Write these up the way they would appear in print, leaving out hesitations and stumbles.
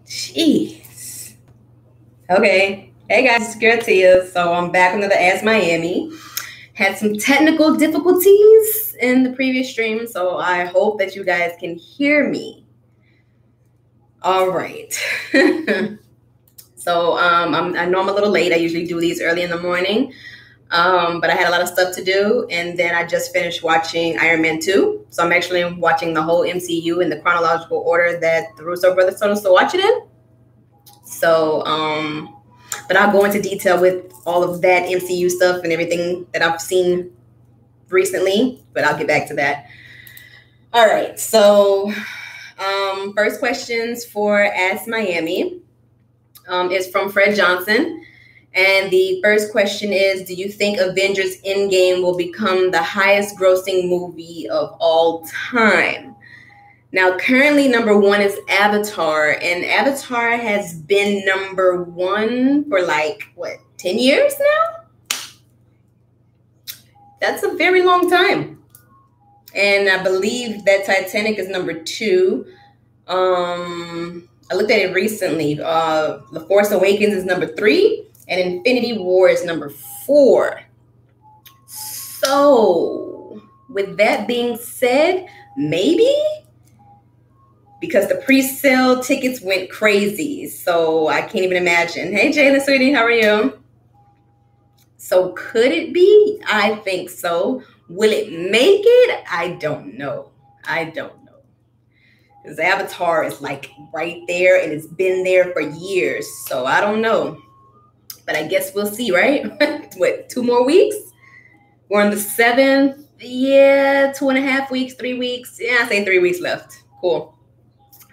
Jeez. Okay. Hey guys, it's Girl Tia. So I'm back with another Ask Miami. Had some technical difficulties in the previous stream, so I hope that you guys can hear me. All right. So I know I'm a little late. I usually do these early in the morning, but I had a lot of stuff to do, and then I just finished watching Iron Man 2. So I'm actually watching the whole MCU in the chronological order that the Russo brothers told us to watch it in. So, but I'll go into detail with all of that MCU stuff and everything that I've seen recently, but I'll get back to that. All right. So, first questions for Ask Miami is from Fred Johnson. And the first question is, do you think Avengers Endgame will become the highest grossing movie of all time? Now, currently number one is Avatar, and Avatar has been number one for 10 years now? That's a very long time. And I believe that Titanic is number two. I looked at it recently. The Force Awakens is number three, and Infinity War is number four. So, with that being said, maybe? Because the pre-sale tickets went crazy. So I can't even imagine. Hey, Jayla, sweetie, how are you? So could it be? I think so. Will it make it? I don't know. Because Avatar is right there and it's been there for years. So I don't know. But I guess we'll see, right? What, 2 more weeks? We're on the 7th. Yeah, 2.5 weeks, 3 weeks. Yeah, I say 3 weeks left. Cool.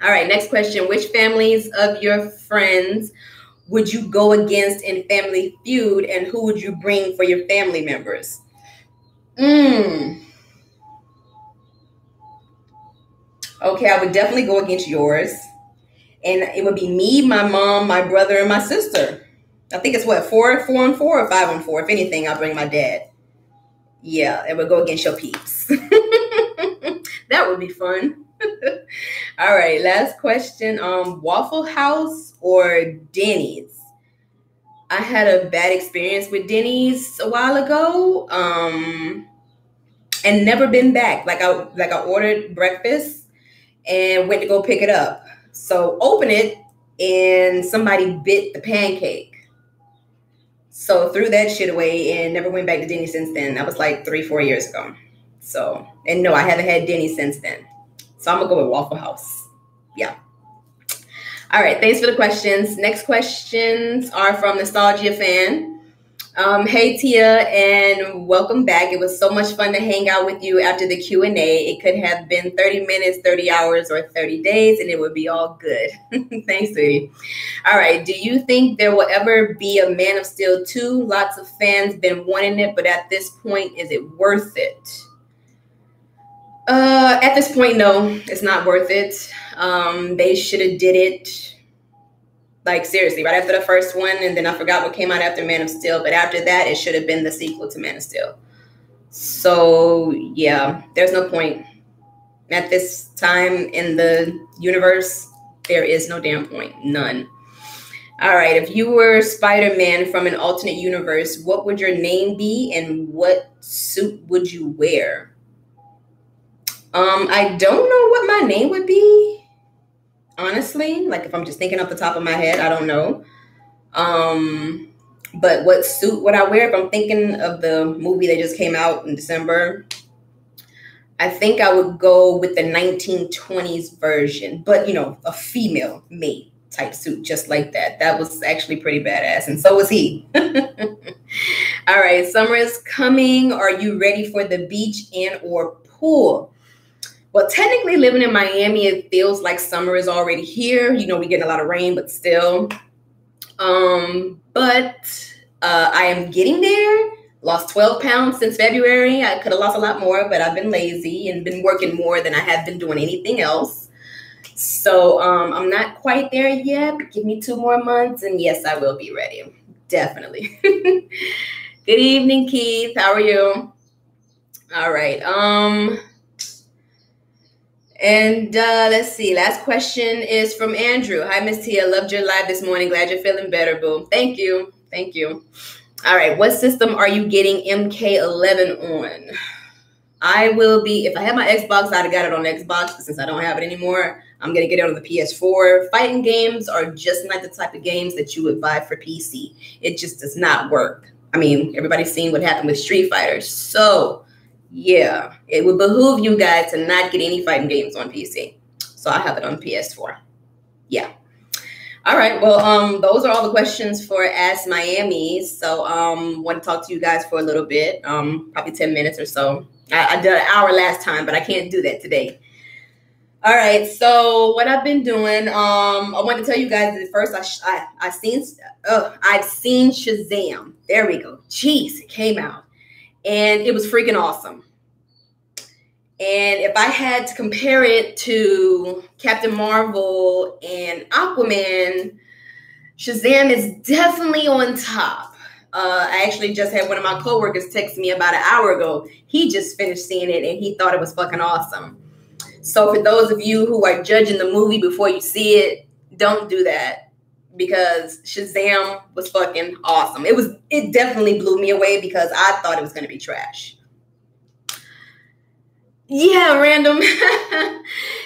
All right, next question. Which families of your friends would you go against in Family Feud, and who would you bring for your family members? Okay, I would definitely go against yours. And it would be me, my mom, my brother, and my sister. I think it's what, 4-on-4 or 5-on-4? If anything, I'll bring my dad. Yeah, it would go against your peeps. That would be fun. All right, last question. Waffle House or Denny's? I had a bad experience with Denny's a while ago, and never been back. I ordered breakfast and went to go pick it up. So open it, and somebody bit the pancake. So threw that shit away and never went back to Denny's since then. That was 3-4 years ago. So, and no, I haven't had Denny's since then. So I'm going to go with Waffle House. Yeah. All right. Thanks for the questions. Next questions are from Nostalgia Fan. Hey, Tia, and welcome back. It was so much fun to hang out with you after the Q&A. It could have been 30 minutes, 30 hours, or 30 days, and it would be all good. Thanks, sweetie. All right. Do you think there will ever be a Man of Steel 2? Lots of fans been wanting it, but at this point, is it worth it? At this point, no, it's not worth it. They should have did it seriously right after the first one, and then I forgot what came out after Man of Steel, but after that it should have been the sequel to Man of Steel. So yeah, there's no point at this time in the universe. There is no damn point. None. All right, if you were Spider-Man from an alternate universe, what would your name be and what suit would you wear? I don't know what my name would be. Honestly, if I'm just thinking off the top of my head, I don't know. But what suit would I wear? If I'm thinking of the movie that just came out in December, I think I would go with the 1920s version, but a female made type suit just like that. That was actually pretty badass, and so was he. All right, summer is coming. Are you ready for the beach and or pool? Well, technically living in Miami, it feels like summer is already here. We get a lot of rain, but still. But I am getting there. Lost 12 pounds since February. I could have lost a lot more, but I've been lazy and been working more than I have been doing anything else. So I'm not quite there yet. Give me 2 more months, and yes, I will be ready. Definitely. Good evening, Keith. How are you? All right. And let's see. Last question is from Andrew. Hi, Miss Tia. Loved your live this morning. Glad you're feeling better, boo. Thank you. Thank you. All right. What system are you getting MK11 on? I will be, if I had my Xbox, I'd have got it on Xbox, but since I don't have it anymore, I'm going to get it on the PS4. Fighting games are just not the type of games that you would buy for PC. It just does not work. I mean, everybody's seen what happened with Street Fighter. So, yeah, it would behoove you guys to not get any fighting games on PC. So I have it on PS4. Yeah. All right. Well, those are all the questions for Ask Miami. So, want to talk to you guys for a little bit, probably 10 minutes or so. I did an hour last time, but I can't do that today. All right. So, what I've been doing, I want to tell you guys that first I've seen Shazam. There we go. Jeez, it came out, and it was freaking awesome. And if I had to compare it to Captain Marvel and Aquaman, Shazam is definitely on top. I actually just had one of my coworkers text me about an hour ago. He just finished seeing it and he thought it was fucking awesome. So for those of you who are judging the movie before you see it, don't do that, because Shazam was fucking awesome. It definitely blew me away because I thought it was going to be trash. Yeah, random.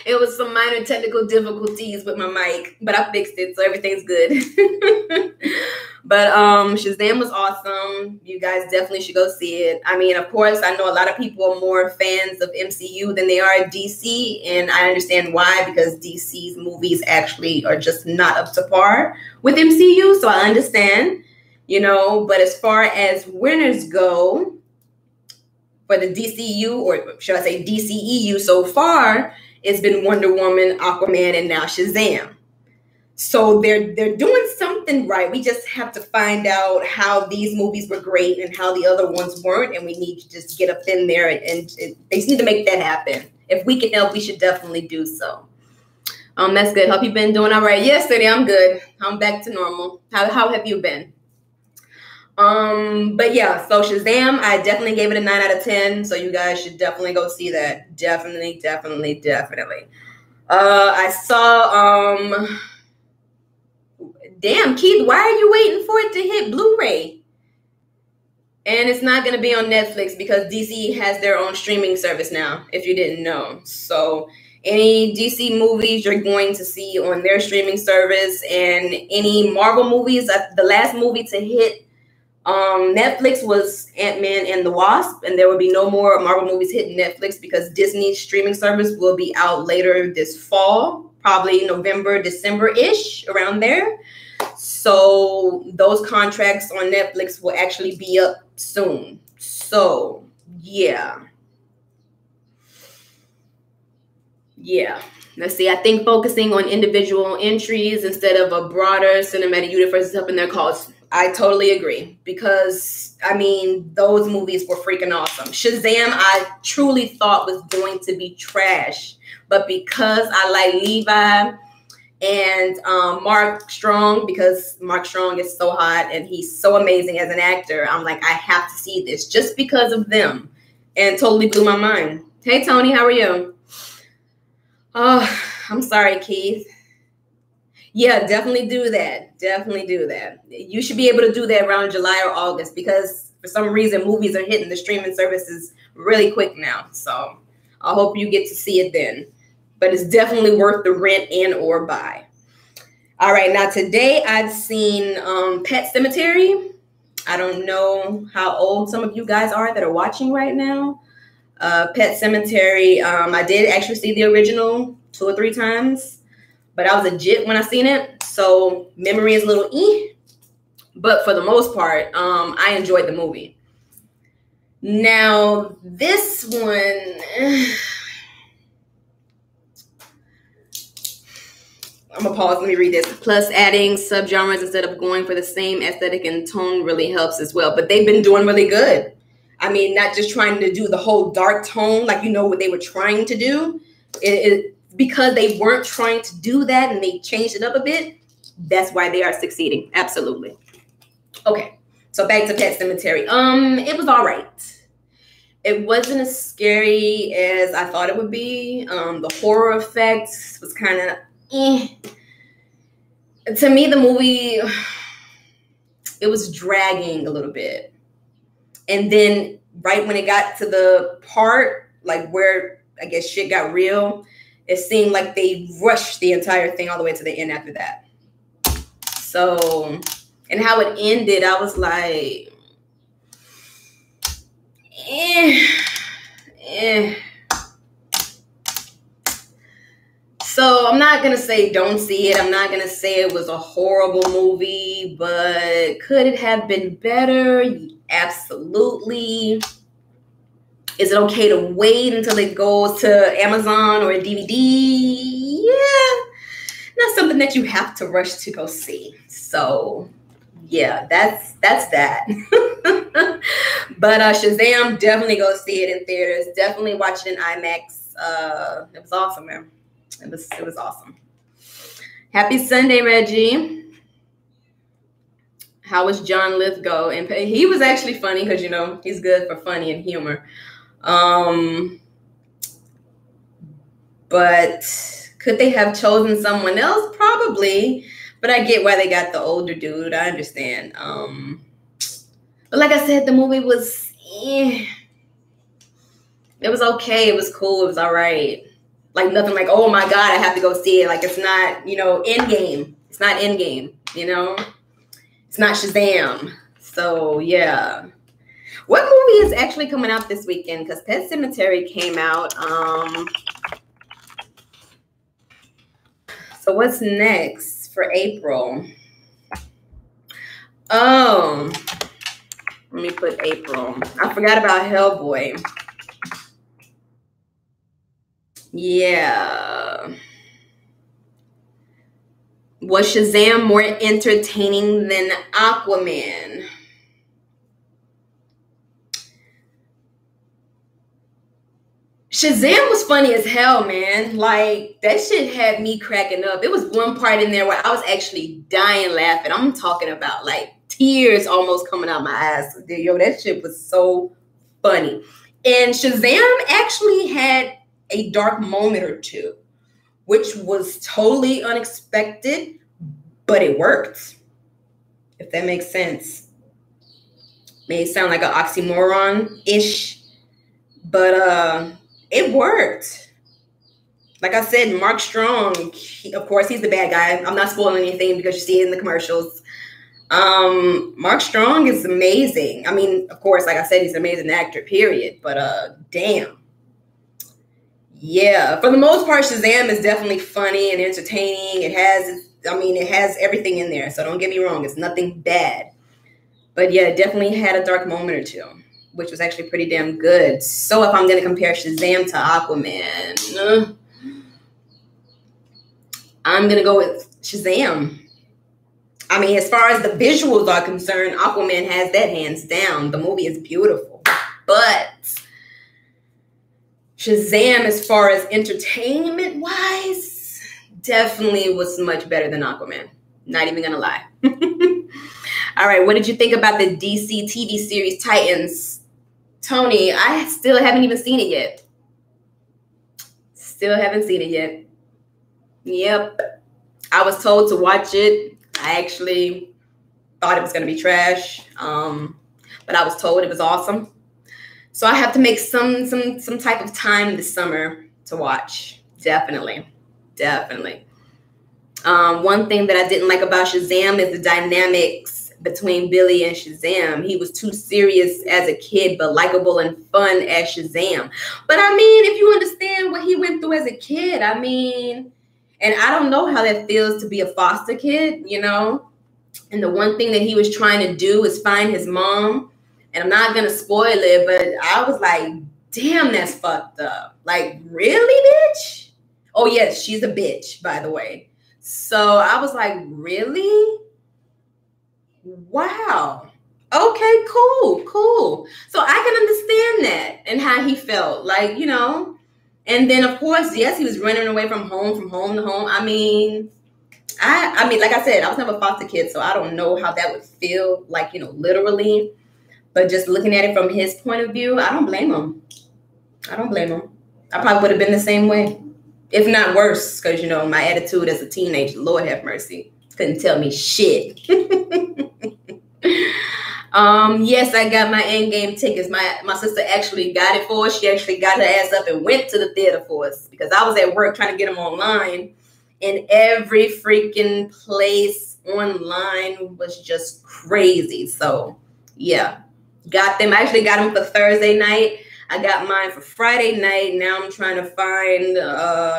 It was some minor technical difficulties with my mic, but I fixed it, so everything's good. But Shazam was awesome. You guys definitely should go see it. I mean, of course, I know a lot of people are more fans of MCU than they are DC, and I understand why, because DC's movies actually are just not up to par with MCU, so I understand, but as far as winners go, for the DCU, or should I say DCEU so far, it's been Wonder Woman, Aquaman, and now Shazam. So they're doing something right. We just have to find out how these movies were great and how the other ones weren't, and we need to just get up in there and they just need to make that happen. If we can help, we should definitely do so. That's good. Hope you've been doing all right. Yesterday, I'm good. I'm back to normal. How have you been? But yeah, so Shazam, I definitely gave it a 9 out of 10. So you guys should definitely go see that. Definitely. I saw, damn, Keith, why are you waiting for it to hit Blu-ray? And it's not going to be on Netflix because DC has their own streaming service now, if you didn't know. So any DC movies you're going to see on their streaming service, and any Marvel movies, the last movie to hit Netflix was Ant-Man and the Wasp, and there will be no more Marvel movies hitting Netflix because Disney's streaming service will be out later this fall, probably November, December-ish, around there. So those contracts on Netflix will actually be up soon. So, yeah. Let's see. I think focusing on individual entries instead of a broader cinematic universe is helping their cause. I totally agree, because, I mean, those movies were freaking awesome. Shazam, I truly thought was going to be trash, but because I like Levi and Mark Strong, because Mark Strong is so hot and he's so amazing as an actor, I'm like, I have to see this just because of them, and totally blew my mind. Hey, Tony, how are you? Oh, I'm sorry, Keith. Yeah, definitely do that. Definitely do that. You should be able to do that around July or August, because for some reason movies are hitting the streaming services really quick now. So I hope you get to see it then. But it's definitely worth the rent and or buy. All right, now today I've seen Pet Sematary. I don't know how old some of you guys are that are watching right now. Pet Sematary, I did actually see the original 2 or 3 times. But I was a jit when I seen it, so memory is a little but for the most part, I enjoyed the movie. Now, this one, I'm gonna pause, let me read this. Plus, adding subgenres instead of going for the same aesthetic and tone really helps as well. But they've been doing really good. I mean, not just trying to do the whole dark tone, like what they were trying to do. Because they weren't trying to do that and they changed it up a bit, that's why they are succeeding. Absolutely. Okay, so back to Pet Sematary. It was all right. It wasn't as scary as I thought it would be. The horror effects was kind of to me, the movie, it was dragging a little bit. And then right when it got to the part like where I guess shit got real, it seemed like they rushed the entire thing all the way to the end after that. So, and how it ended, I was like, So I'm not going to say don't see it. I'm not going to say it was a horrible movie, but could it have been better? Absolutely. Is it okay to wait until it goes to Amazon or a DVD? Yeah. Not something that you have to rush to go see. So yeah, that's that. But Shazam, definitely go see it in theaters. Definitely watch it in IMAX. It was awesome, man. It was awesome. Happy Sunday, Reggie. How was John Lithgow? And he was actually funny because, you know, he's good for funny and humor. But could they have chosen someone else? Probably. But I get why they got the older dude. I understand. But like I said, the movie was, it was okay. It was cool. It was all right. Like nothing like, oh my God, I have to go see it. Like it's not, you know, Endgame. It's not Endgame, you know? It's not Shazam. So yeah. What movie is actually coming out this weekend? Because Pet Sematary came out. So what's next for April? Oh, let me put April. I forgot about Hellboy. Yeah. Was Shazam more entertaining than Aquaman? Shazam was funny as hell, man. Like, that shit had me cracking up. There was one part in there where I was actually dying laughing. I'm talking about, like, tears almost coming out my eyes. Yo, that shit was so funny. And Shazam actually had a dark moment or two, which was totally unexpected, but it worked, if that makes sense. May sound like an oxymoron-ish, but it worked. Like I said, Mark Strong, of course, he's the bad guy. I'm not spoiling anything because you see it in the commercials. Mark Strong is amazing. I mean, of course, like I said, he's an amazing actor, period. But damn. Yeah, for the most part, Shazam is definitely funny and entertaining. It has everything in there. So don't get me wrong. It's nothing bad. But yeah, it definitely had a dark moment or two, which was actually pretty damn good. So if I'm going to compare Shazam to Aquaman, I'm going to go with Shazam. I mean, as far as the visuals are concerned, Aquaman has that hands down. The movie is beautiful. But Shazam, as far as entertainment-wise, definitely was much better than Aquaman. Not even going to lie. All right, what did you think about the DC TV series Titans? Tony, I still haven't even seen it yet. Still haven't seen it yet. Yep. I was told to watch it. I actually thought it was going to be trash, but I was told it was awesome. So I have to make some type of time this summer to watch. Definitely. One thing that I didn't like about Shazam is the dynamics between Billy and Shazam. He was too serious as a kid, but likable and fun as Shazam. But I mean, if you understand what he went through as a kid, I mean, and I don't know how that feels to be a foster kid, you know? And the one thing that he was trying to do is find his mom. And I'm not going to spoil it, but I was like, damn, that's fucked up. Like, really, bitch? Oh, yes, she's a bitch, by the way. So I was like, really? Wow. Okay, cool. So I can understand that and how he felt. Like, you know. And then, of course, yes, he was running away from home to home. I mean, like I said, I was never a foster kid, so I don't know how that would feel like, you know, literally. But just looking at it from his point of view, I don't blame him. I don't blame him. I probably would have been the same way, if not worse, because, you know, my attitude as a teenager, Lord have mercy, couldn't tell me shit. Yes, I got my Endgame tickets. My sister actually got it for us. She actually got her ass up and went to the theater for us because I was at work trying to get them online, and every freaking place online was just crazy. So, yeah, got them. I actually got them for Thursday night. I got mine for Friday night. Now I'm trying to find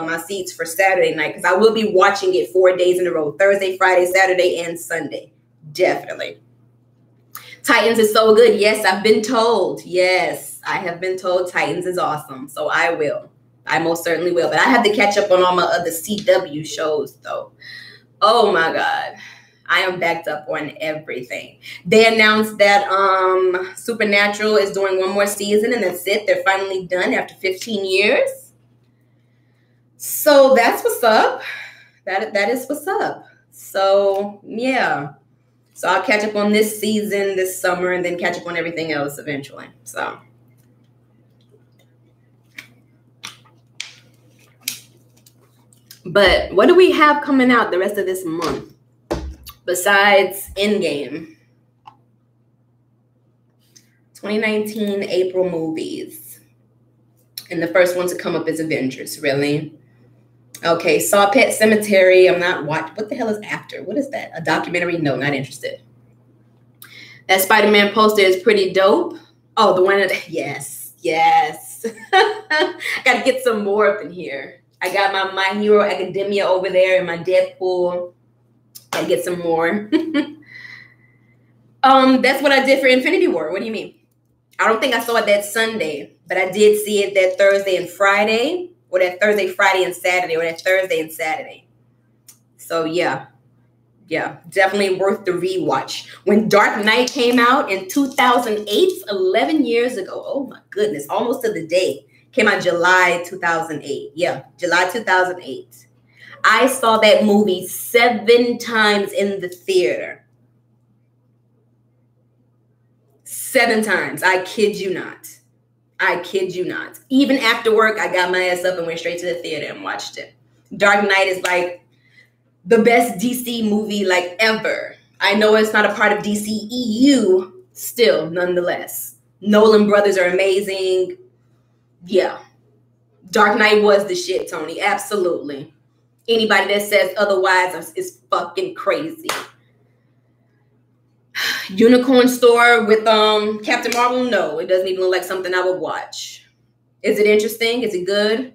my seats for Saturday night because I will be watching it 4 days in a row. Thursday, Friday, Saturday, and Sunday. Definitely. Titans is so good. Yes, I've been told. Yes, I have been told Titans is awesome. So I will. I most certainly will. But I have to catch up on all my other CW shows, though. Oh, my God. I am backed up on everything. They announced that Supernatural is doing one more season, and that's it. They're finally done after 15 years. So that's what's up. That is what's up. So, yeah. So I'll catch up on this season this summer and then catch up on everything else eventually. So. But what do we have coming out the rest of this month? Besides Endgame, 2019 April movies. And the first one to come up is Avengers, really? Okay, Saw Pet Cemetery. I'm not watching. What the hell is After? What is that? A documentary? No, not interested. That Spider-Man poster is pretty dope. Oh, the one that, yes. Gotta get some more up in here. I got my Hero Academia over there and my Deadpool. I get some more. That's what I did for Infinity War. What do you mean? I don't think I saw it that Sunday, but I did see it that Thursday and Friday, or that Thursday, Friday, and Saturday, or that Thursday and Saturday. So yeah, definitely worth the rewatch. When Dark Knight came out in 2008, 11 years ago. Oh my goodness, almost to the day. Came out July 2008. Yeah, July 2008. I saw that movie 7 times in the theater. 7 times. I kid you not. Even after work, I got my ass up and went straight to the theater and watched it. Dark Knight is like the best DC movie like ever. I know it's not a part of DCEU, still, nonetheless. Nolan brothers are amazing. Yeah. Dark Knight was the shit, Tony. Absolutely. Anybody that says otherwise is fucking crazy. Unicorn Store with Captain Marvel? No, it doesn't even look like something I would watch. Is it interesting? Is it good?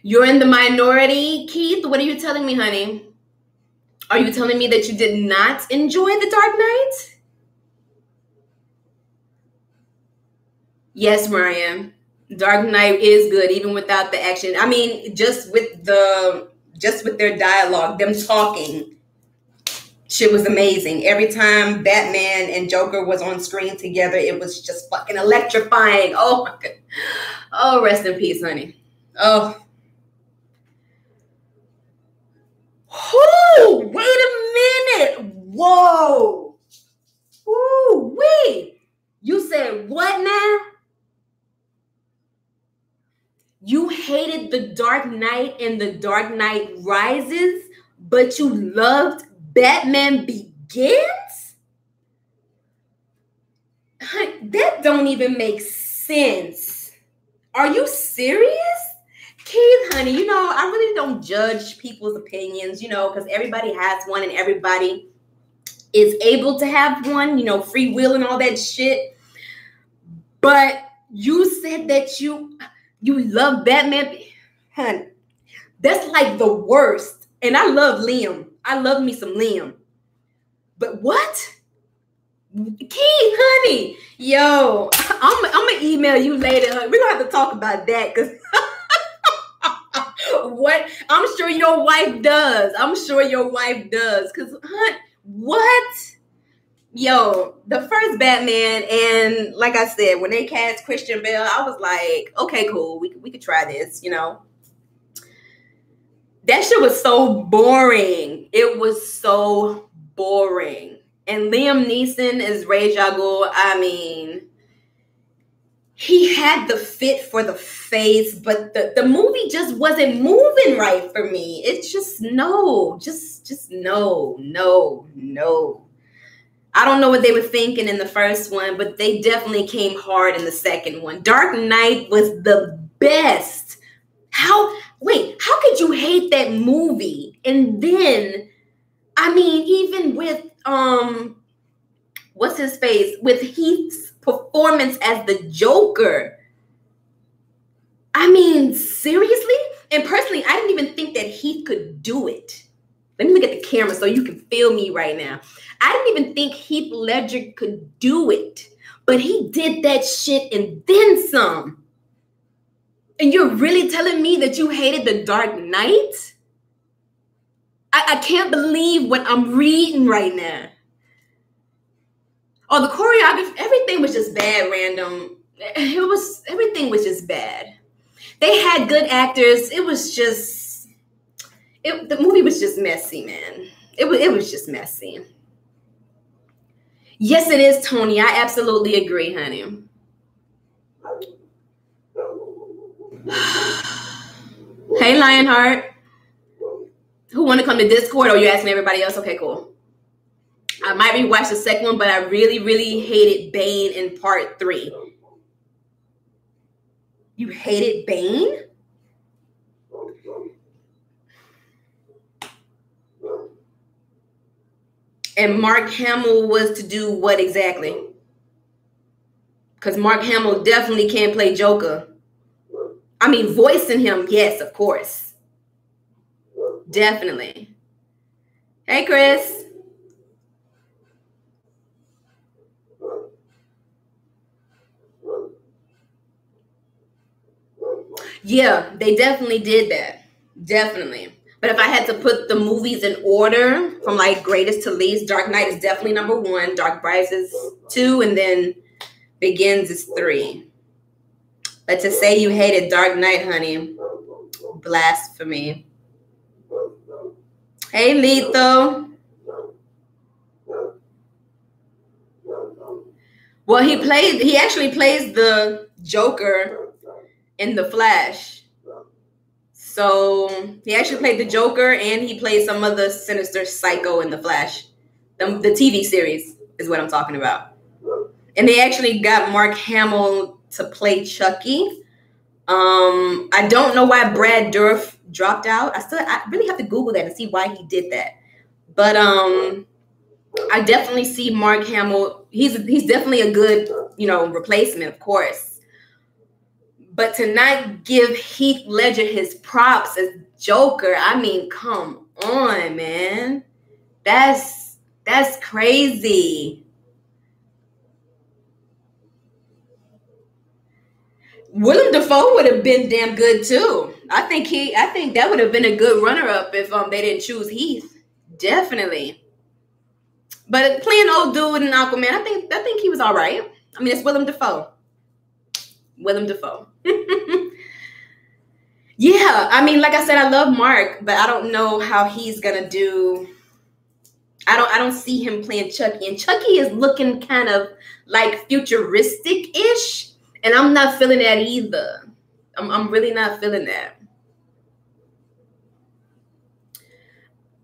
You're in the minority, Keith. What are you telling me, honey? Are you telling me that you did not enjoy The Dark Knight? Yes, Ryan. Dark Knight is good, even without the action. I mean, just with their dialogue, them talking, shit was amazing. Every time Batman and Joker was on screen together, it was just fucking electrifying. Oh my god. Oh, rest in peace, honey. Oh. Whoo, wait a minute. Whoa. Ooh, wait. You said what now? You hated The Dark Knight and The Dark Knight Rises, but you loved Batman Begins? That don't even make sense. Are you serious? Keith, honey, you know, I really don't judge people's opinions, you know, because everybody has one and everybody is able to have one, you know, free will and all that shit. But you said that you love Batman. Honey, that's like the worst. And I love Liam. I love me some Liam. But what? Keith, honey. Yo, I'm going to email you later. We're going to have to talk about that because what? I'm sure your wife does. Because, what? Yo, the first Batman, and like I said, when they cast Christian Bale, I was like, okay, cool. We could try this, you know. That shit was so boring. It was so boring. And Liam Neeson is Ra's al Ghul. I mean, he had the fit for the face, but the movie just wasn't moving right for me. It's just no. I don't know what they were thinking in the first one, but they definitely came hard in the second one. Dark Knight was the best. How could you hate that movie? And then, I mean, even with what's his face? With Heath's performance as the Joker. I mean, seriously? And personally, I didn't even think that Heath could do it. Let me look at the camera so you can feel me right now. I didn't even think Heath Ledger could do it. But he did that shit and then some. And you're really telling me that you hated The Dark Knight? I can't believe what I'm reading right now. Oh, the choreography, everything was just bad, random. Everything was just bad. They had good actors. It was just, the movie was just messy, man. It was just messy. Yes, it is, Tony. I absolutely agree, honey. Hey, Lionheart. Who want to come to Discord, or you asking everybody else? Okay, cool. I might rewatch the second one, but I really, really hated Bane in part 3. You hated Bane? And Mark Hamill was to do what exactly? Because Mark Hamill definitely can't play Joker. I mean, voicing him, yes, of course. Definitely. Hey, Chris. Yeah, they definitely did that. Definitely. But if I had to put the movies in order from like greatest to least, Dark Knight is definitely number 1. Dark Rises 2, and then Begins is 3. But to say you hated Dark Knight, honey, blasphemy. Hey, Lethal. Well, he actually plays the Joker in The Flash. So he actually played the Joker, and he played some other sinister psycho in The Flash. The TV series is what I'm talking about. And they actually got Mark Hamill to play Chucky. I don't know why Brad Dourif dropped out. I really have to Google that and see why he did that. But I definitely see Mark Hamill. He's definitely a good, replacement, of course. But to not give Heath Ledger his props as Joker, I mean, come on, man. That's crazy. Willem Dafoe would have been damn good too. I think that would have been a good runner-up if they didn't choose Heath. Definitely. But playing old dude in Aquaman, I think he was all right. I mean, it's Willem Dafoe. Willem Dafoe. Yeah, I mean, like I said, I love Mark, but I don't know how he's gonna do. I don't see him playing Chucky, and Chucky is looking kind of like futuristic-ish, and I'm not feeling that either. I'm really not feeling that.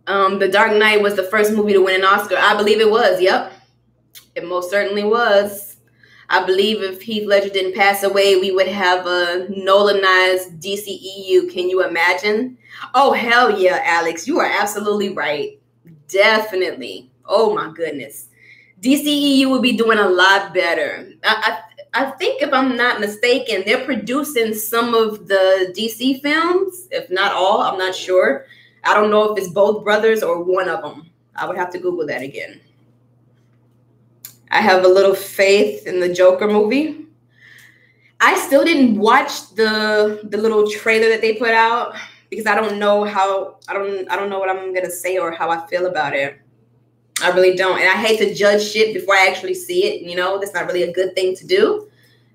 The Dark Knight was the first movie to win an Oscar. I believe it was. Yep, it most certainly was. I believe if Heath Ledger didn't pass away, we would have a Nolanized DCEU. Can you imagine? Oh, hell yeah, Alex. You are absolutely right. Definitely. Oh, my goodness. DCEU would be doing a lot better. I think, if I'm not mistaken, they're producing some of the DC films, if not all. I'm not sure. I don't know if it's both brothers or one of them. I would have to Google that again. I have a little faith in the Joker movie. I still didn't watch the little trailer that they put out because I don't know what I'm gonna say or how I feel about it. I really don't. And I hate to judge shit before I actually see it. That's not really a good thing to do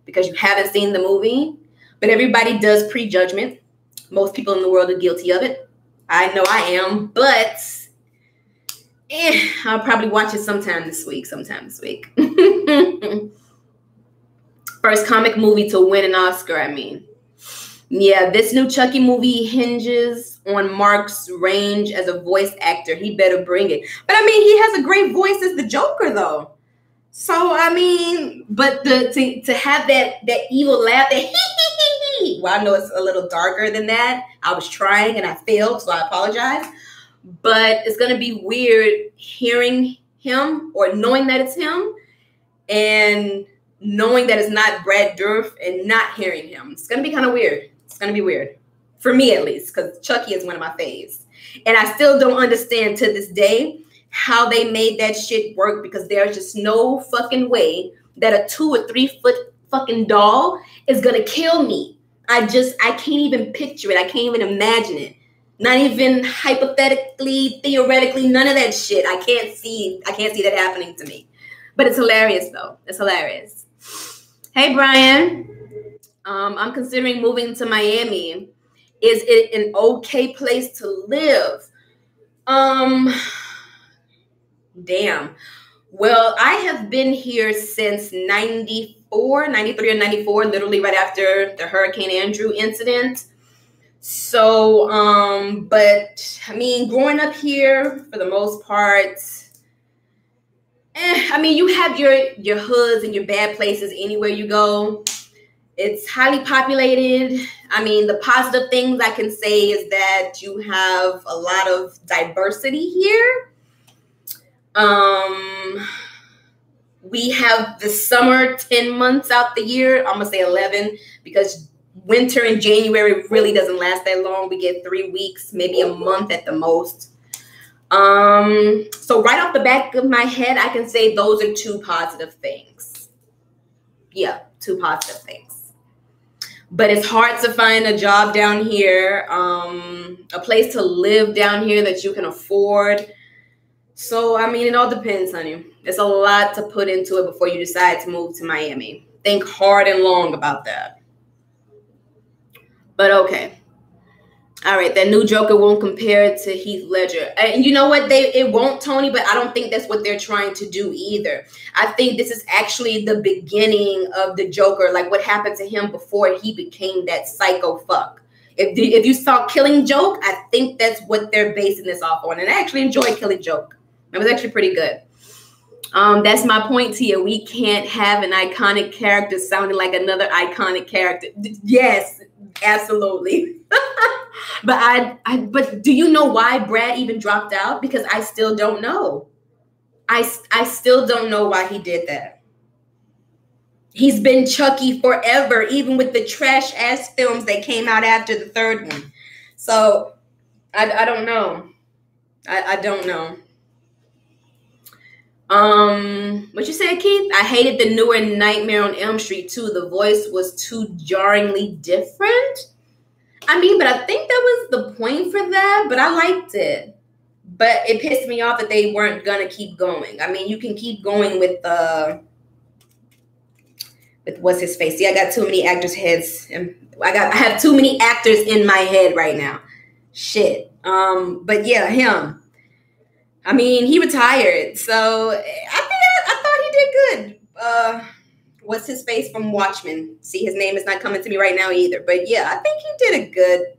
because you haven't seen the movie. But everybody does prejudgment. Most people in the world are guilty of it. I know I am, but I'll probably watch it sometime this week. First comic movie to win an Oscar, I mean. Yeah, this new Chucky movie hinges on Mark's range as a voice actor. He better bring it. But I mean, he has a great voice as the Joker, though. So I mean, but to have that evil laugh, that well, I know it's a little darker than that. I was trying and I failed, so I apologize. But it's gonna be weird hearing him or knowing that it's him, and knowing that it's not Brad Dourif and not hearing him. It's gonna be kind of weird. It's gonna be weird for me, at least, because Chucky is one of my faves, and I still don't understand to this day how they made that shit work, because there's just no fucking way that a 2 or 3 foot fucking doll is gonna kill me. I can't even picture it. I can't even imagine it. Not even hypothetically, theoretically, none of that shit. I can't see that happening to me. But it's hilarious though. It's hilarious. Hey Brian. I'm considering moving to Miami. Is it an okay place to live? Damn. Well, I have been here since 94, 93 or 94, literally right after the Hurricane Andrew incident. So, but I mean, growing up here for the most part, I mean, you have your hoods and your bad places anywhere you go. It's highly populated. I mean, the positive things I can say is that you have a lot of diversity here. We have the summer 10 months out the year. I'm gonna say 11, because winter in January really doesn't last that long. We get 3 weeks, maybe a month at the most. So right off the back of my head, I can say those are 2 positive things. Yeah, 2 positive things. But it's hard to find a job down here, a place to live down here that you can afford. So, I mean, it all depends, honey. It's a lot to put into it before you decide to move to Miami. Think hard and long about that. But okay. All right, that new Joker won't compare to Heath Ledger. And you know what? It won't, Tony, but I don't think that's what they're trying to do either. I think this is actually the beginning of the Joker, like what happened to him before he became that psycho fuck. If you saw Killing Joke, I think that's what they're basing this off on. And I actually enjoyed Killing Joke. It was actually pretty good. That's my point to you. We can't have an iconic character sounding like another iconic character. Yes, absolutely. But do you know why Brad even dropped out? Because I still don't know. I still don't know why he did that. He's been Chucky forever, even with the trash ass films that came out after the 3rd one. So I don't know. I don't know. What you said, Keith? I hated the newer Nightmare on Elm Street too. The voice was too jarringly different. I mean, but I think that was the point for that, but I liked it. But it pissed me off that they weren't gonna keep going. I mean, you can keep going with what's his face? See, I got too many actors' heads, and I have too many actors in my head right now. Shit. But yeah, him. I mean, he retired, so I thought he did good. What's his face from Watchmen? See, his name is not coming to me right now either. But yeah, I think he did a good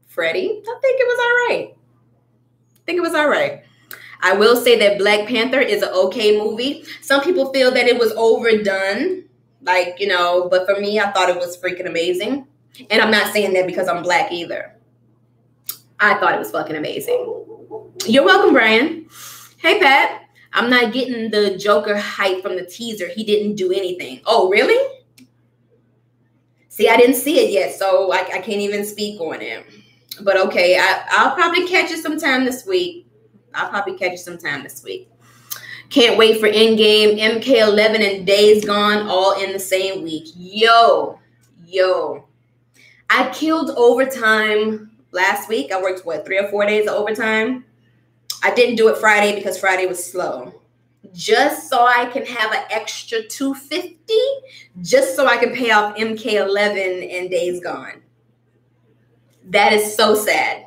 Freddy. I think it was all right. I will say that Black Panther is an okay movie. Some people feel that it was overdone, like, you know, but for me, I thought it was freaking amazing. And I'm not saying that because I'm Black either. I thought it was fucking amazing. You're welcome, Brian. Hey, Pat. I'm not getting the Joker hype from the teaser. He didn't do anything. Oh, really? See, I didn't see it yet, so I can't even speak on it. But okay, I'll probably catch it sometime this week. Can't wait for Endgame, MK11, and Days Gone all in the same week. Yo. I killed overtime last week. I worked, 3 or 4 days of overtime? I didn't do it Friday because Friday was slow. Just so I can have an extra $250, just so I can pay off MK11 and Days Gone. That is so sad.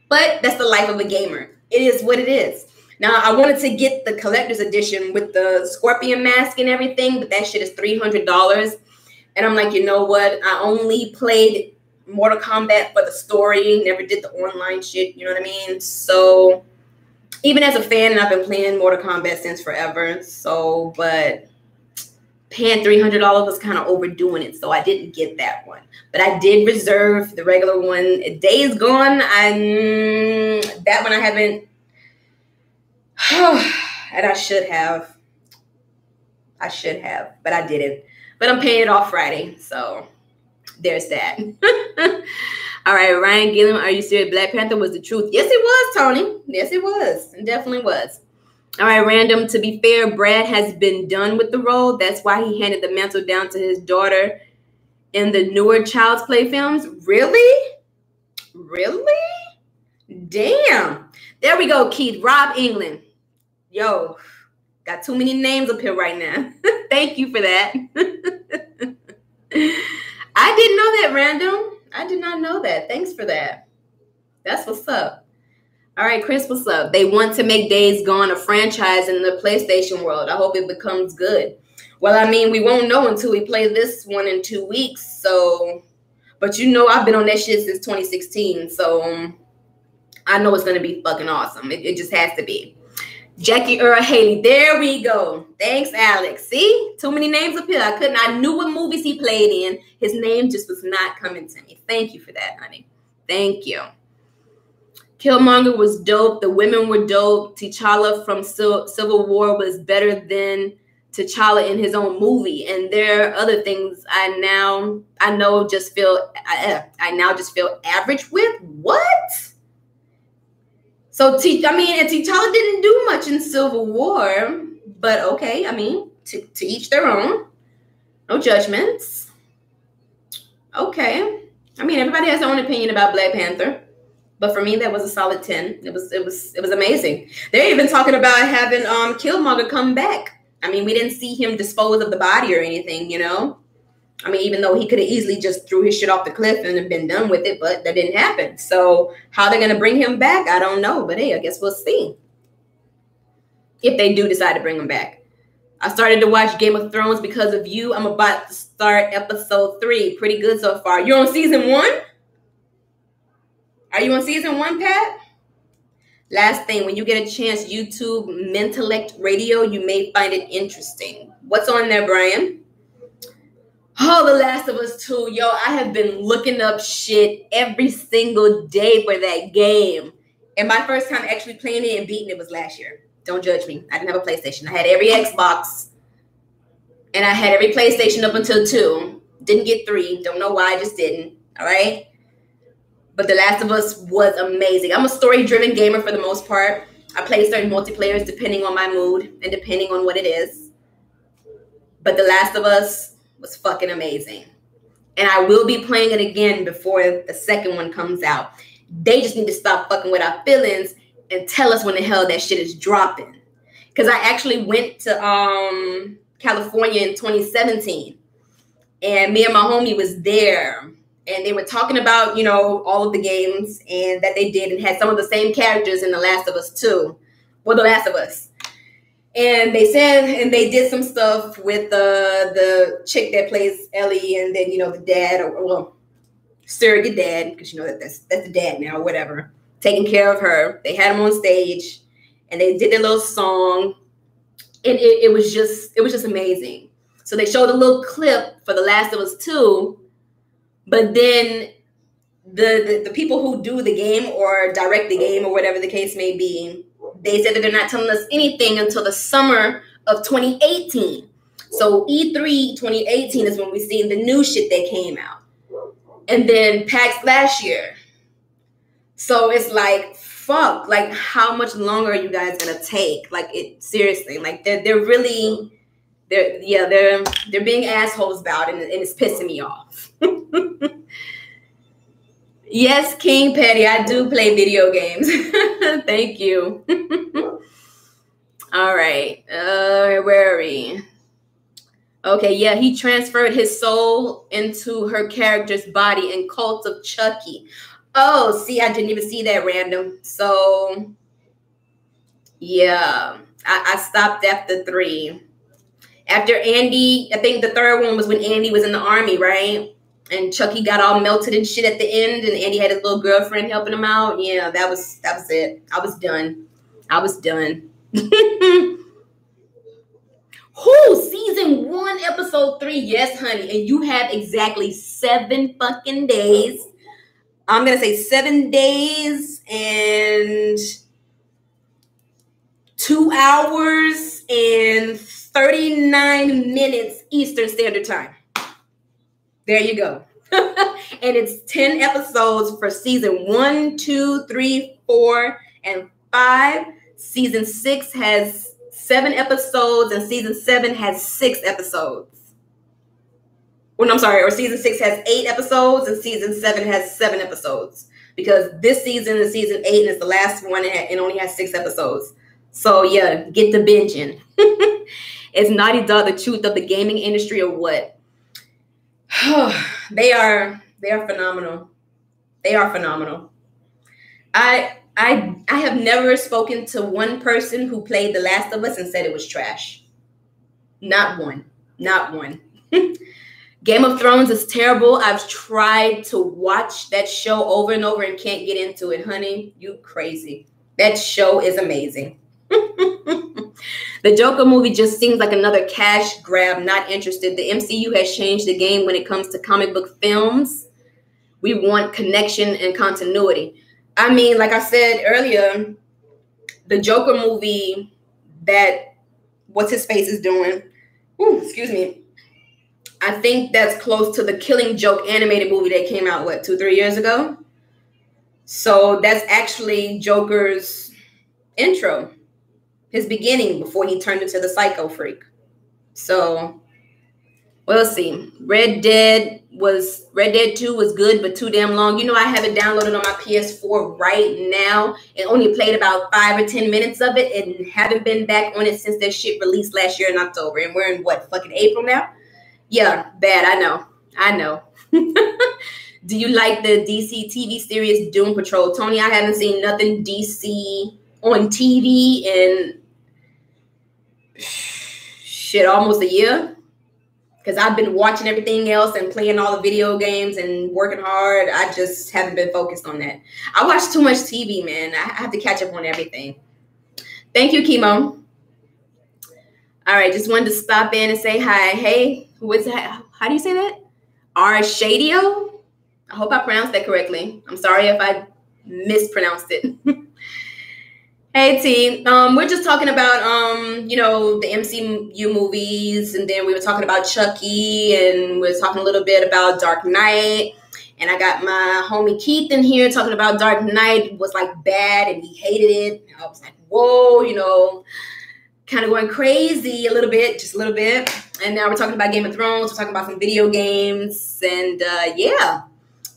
But that's the life of a gamer. It is what it is. Now, I wanted to get the collector's edition with the scorpion mask and everything, but that shit is $300. And I'm like, you know what? I only played Mortal Kombat for the story, never did the online shit, you know what I mean? So even as a fan, and I've been playing Mortal Kombat since forever, so, but paying $300 was kind of overdoing it, so I didn't get that one. But I did reserve the regular one. Days Gone, that one I haven't, and I should have, but I didn't. But I'm paying it off Friday, so there's that. All right, Ryan Gilliam, are you serious? Black Panther was the truth. Yes, it was, Tony. Yes, it was. It definitely was. All right, Random. To be fair, Brad has been done with the role. That's why he handed the mantle down to his daughter in the newer Child's Play films. Really? Really? Damn. There we go, Keith. Rob England. Yo, got too many names up here right now. Thank you for that. I didn't know that, Random. I did not know that. Thanks for that. That's what's up. All right, Chris, what's up? They want to make Days Gone a franchise in the PlayStation world. I hope it becomes good. Well, I mean, we won't know until we play this one in 2 weeks. So, but you know, I've been on that shit since 2016. So I know it's going to be fucking awesome. It just has to be. Jackie Earl Haley. There we go. Thanks, Alex. See? Too many names up here. I knew what movies he played in. His name just was not coming to me. Thank you for that, honey. Thank you. Killmonger was dope. The women were dope. T'Challa from Civil War was better than T'Challa in his own movie. And there are other things I now just feel average with. What? So, and T'Challa didn't do much in Civil War, but okay, I mean, to each their own. No judgments. Okay. I mean, everybody has their own opinion about Black Panther, but for me, that was a solid 10. It was amazing. They're even talking about having Killmonger come back. I mean, we didn't see him dispose of the body or anything, you know? I mean, even though he could have easily just threw his shit off the cliff and have been done with it, but that didn't happen. So how they're going to bring him back, I don't know. But hey, I guess we'll see if they do decide to bring him back. I started to watch Game of Thrones because of you. I'm about to start episode 3. Pretty good so far. You're on season 1? Are you on season 1, Pat? Last thing, when you get a chance, YouTube Mentellect Radio, you may find it interesting. What's on there, Brian? Oh, The Last of Us 2. Yo, I have been looking up shit every single day for that game. And my first time actually playing it and beating it was last year. Don't judge me. I didn't have a PlayStation. I had every Xbox. And I had every PlayStation up until 2. Didn't get 3. Don't know why. I just didn't. All right? But The Last of Us was amazing. I'm a story-driven gamer for the most part. I play certain multiplayers depending on my mood and depending on what it is. But The Last of Us was fucking amazing. And I will be playing it again before the second one comes out. They just need to stop fucking with our feelings and tell us when the hell that shit is dropping. Because I actually went to California in 2017. And me and my homie was there. And they were talking about, you know, all of the games and that they did and had some of the same characters in The Last of Us 2. Well, The Last of Us. And they said, and they did some stuff with the chick that plays Ellie, and then, you know, the dad, or well, surrogate dad, because you know that's the dad now, or whatever, taking care of her. They had him on stage, and they did their little song, and it was just amazing. So they showed a little clip for The Last of Us 2, but then the people who do the game or direct the game or whatever the case may be, they said that they're not telling us anything until the summer of 2018. So E3 2018 is when we seen the new shit that came out. And then PAX last year. So it's like, fuck, like how much longer are you guys gonna take? Like it seriously, like they're being assholes about it, and it's pissing me off. Yes, King Petty, I do play video games. Thank you. All right. Where are we? Okay, yeah, he transferred his soul into her character's body in Cult of Chucky. Oh, see, I didn't even see that, Random. So, Yeah, I stopped after 3. After Andy, I think the third one was when Andy was in the army, right? And Chucky got all melted and shit at the end, and Andy had his little girlfriend helping him out. Yeah, that was it. I was done. I was done. Who? Season 1, episode 3. Yes, honey. And you have exactly 7 fucking days. I'm gonna say 7 days and 2 hours and 39 minutes Eastern Standard Time. There you go. And it's 10 episodes for season 1, 2, 3, 4, and 5. Season 6 has 7 episodes, and season 7 has 6 episodes. Well, no, I'm sorry. Or season 6 has 8 episodes, and season 7 has 7 episodes. Because this season is season 8, and it's the last one, and it only has 6 episodes. So yeah, get the binging. Is Naughty Dog the truth of the gaming industry or what? They are phenomenal. They are phenomenal. I have never spoken to one person who played The Last of Us and said it was trash. Not one. Not one. Game of Thrones is terrible. I've tried to watch that show over and over and can't get into it. Honey, you crazy. That show is amazing. The Joker movie just seems like another cash grab. Not interested. The MCU has changed the game when it comes to comic book films. We want connection and continuity. I mean, like I said earlier, the Joker movie that what's his face is doing. Excuse me. I think that's close to the Killing Joke animated movie that came out, 2-3 years ago? So that's actually Joker's intro. His beginning before he turned into the psycho freak. So we'll see. Red Dead 2 was good, but too damn long. You know, I have it downloaded on my PS4 right now and only played about 5 or 10 minutes of it and haven't been back on it since that shit released last year in October. And we're in fucking April now? Yeah, bad. I know. Do you like the DC TV series Doom Patrol? Tony, I haven't seen nothing DC on TV in shit almost a year, because I've been watching everything else and playing all the video games and working hard. I just haven't been focused on that. I watch too much TV, man. I have to catch up on everything. Thank you, Chemo. All right, just wanted to stop in and say hi. Hey, who is that? How do you say that? Shadio? I hope I pronounced that correctly. I'm sorry if I mispronounced it. Hey, T. We're just talking about, the MCU movies, and then we were talking about Chucky, and we were talking a little bit about Dark Knight, and I got my homie Keith in here talking about Dark Knight was, bad, and he hated it. And I was like, whoa, kind of going crazy a little bit, just a little bit. And now we're talking about Game of Thrones, we're talking about some video games, and, yeah.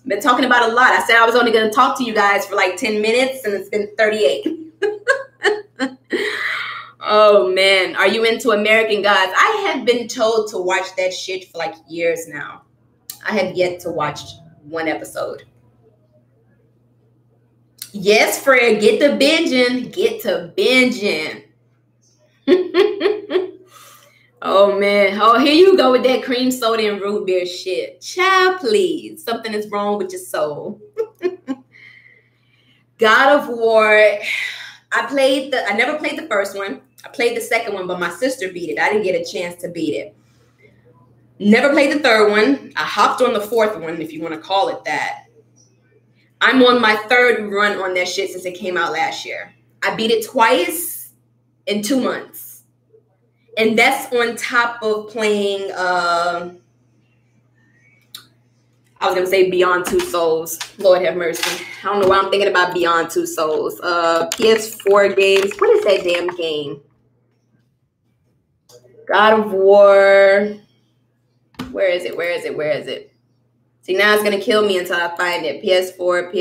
Been talking about a lot. I said I was only going to talk to you guys for 10 minutes, and it's been 38. Oh man, are you into American Gods? I have been told to watch that shit for years now. I have yet to watch one episode. Yes, Fred, get to binging. Get to binging. Oh man. Oh, here you go with that cream soda and root beer shit. Child, please. Something is wrong with your soul. God of War. I never played the first one. I played the second one, but my sister beat it. I didn't get a chance to beat it. Never played the third one. I hopped on the fourth one, if you want to call it that. I'm on my third run on that shit since it came out last year. I beat it twice in 2 months. And that's on top of playing, I was going to say Beyond Two Souls. Lord have mercy. I don't know why I'm thinking about Beyond Two Souls. PS4 games. What is that damn game? God of War. Where is it? See, now it's going to kill me until I find it. PS4.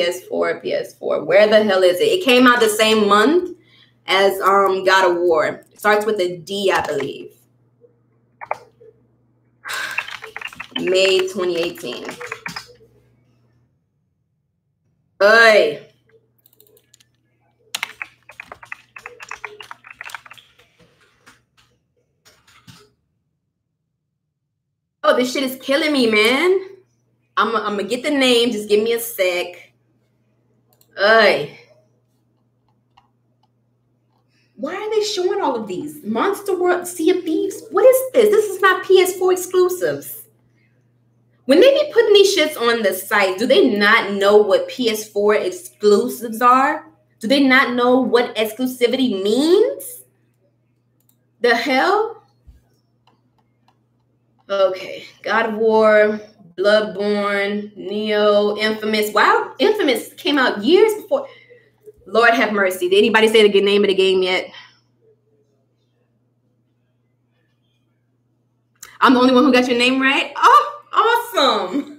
Where the hell is it? It came out the same month as God of War. It starts with a D, I believe. May 2018. Hey. Yo, this shit is killing me, man. I'm gonna get the name. Just give me a sec. Ay. Why are they showing all of these? Monster World, Sea of Thieves? What is this? This is not PS4 exclusives. When they be putting these shits on the site, do they not know what PS4 exclusives are? Do they not know what exclusivity means? The hell? Okay, God of War, Bloodborne, Neo, Infamous. Wow, Infamous came out years before. Lord have mercy. Did anybody say the name of the game yet? I'm the only one who got your name right? Oh, awesome.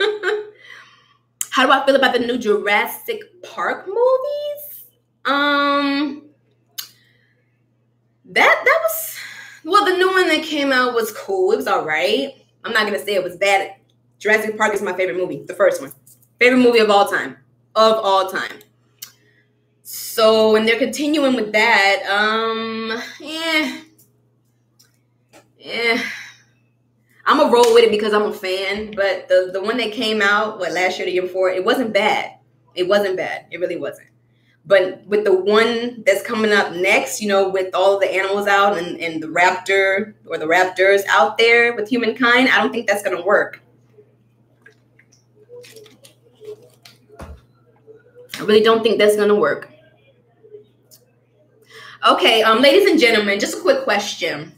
How do I feel about the new Jurassic Park movies? That was, well, the new one that came out was cool. It was all right. I'm not going to say it was bad. Jurassic Park is my favorite movie, the first one. Favorite movie of all time. Of all time. So, when they're continuing with that, I'm going to roll with it because I'm a fan. But the one that came out, last year, the year before, it wasn't bad. It wasn't bad. It really wasn't. But with the one that's coming up next, you know, with all the animals out and the raptor or the raptors out there with humankind, I don't think that's going to work. I really don't think that's going to work. Okay, ladies and gentlemen, just a quick question.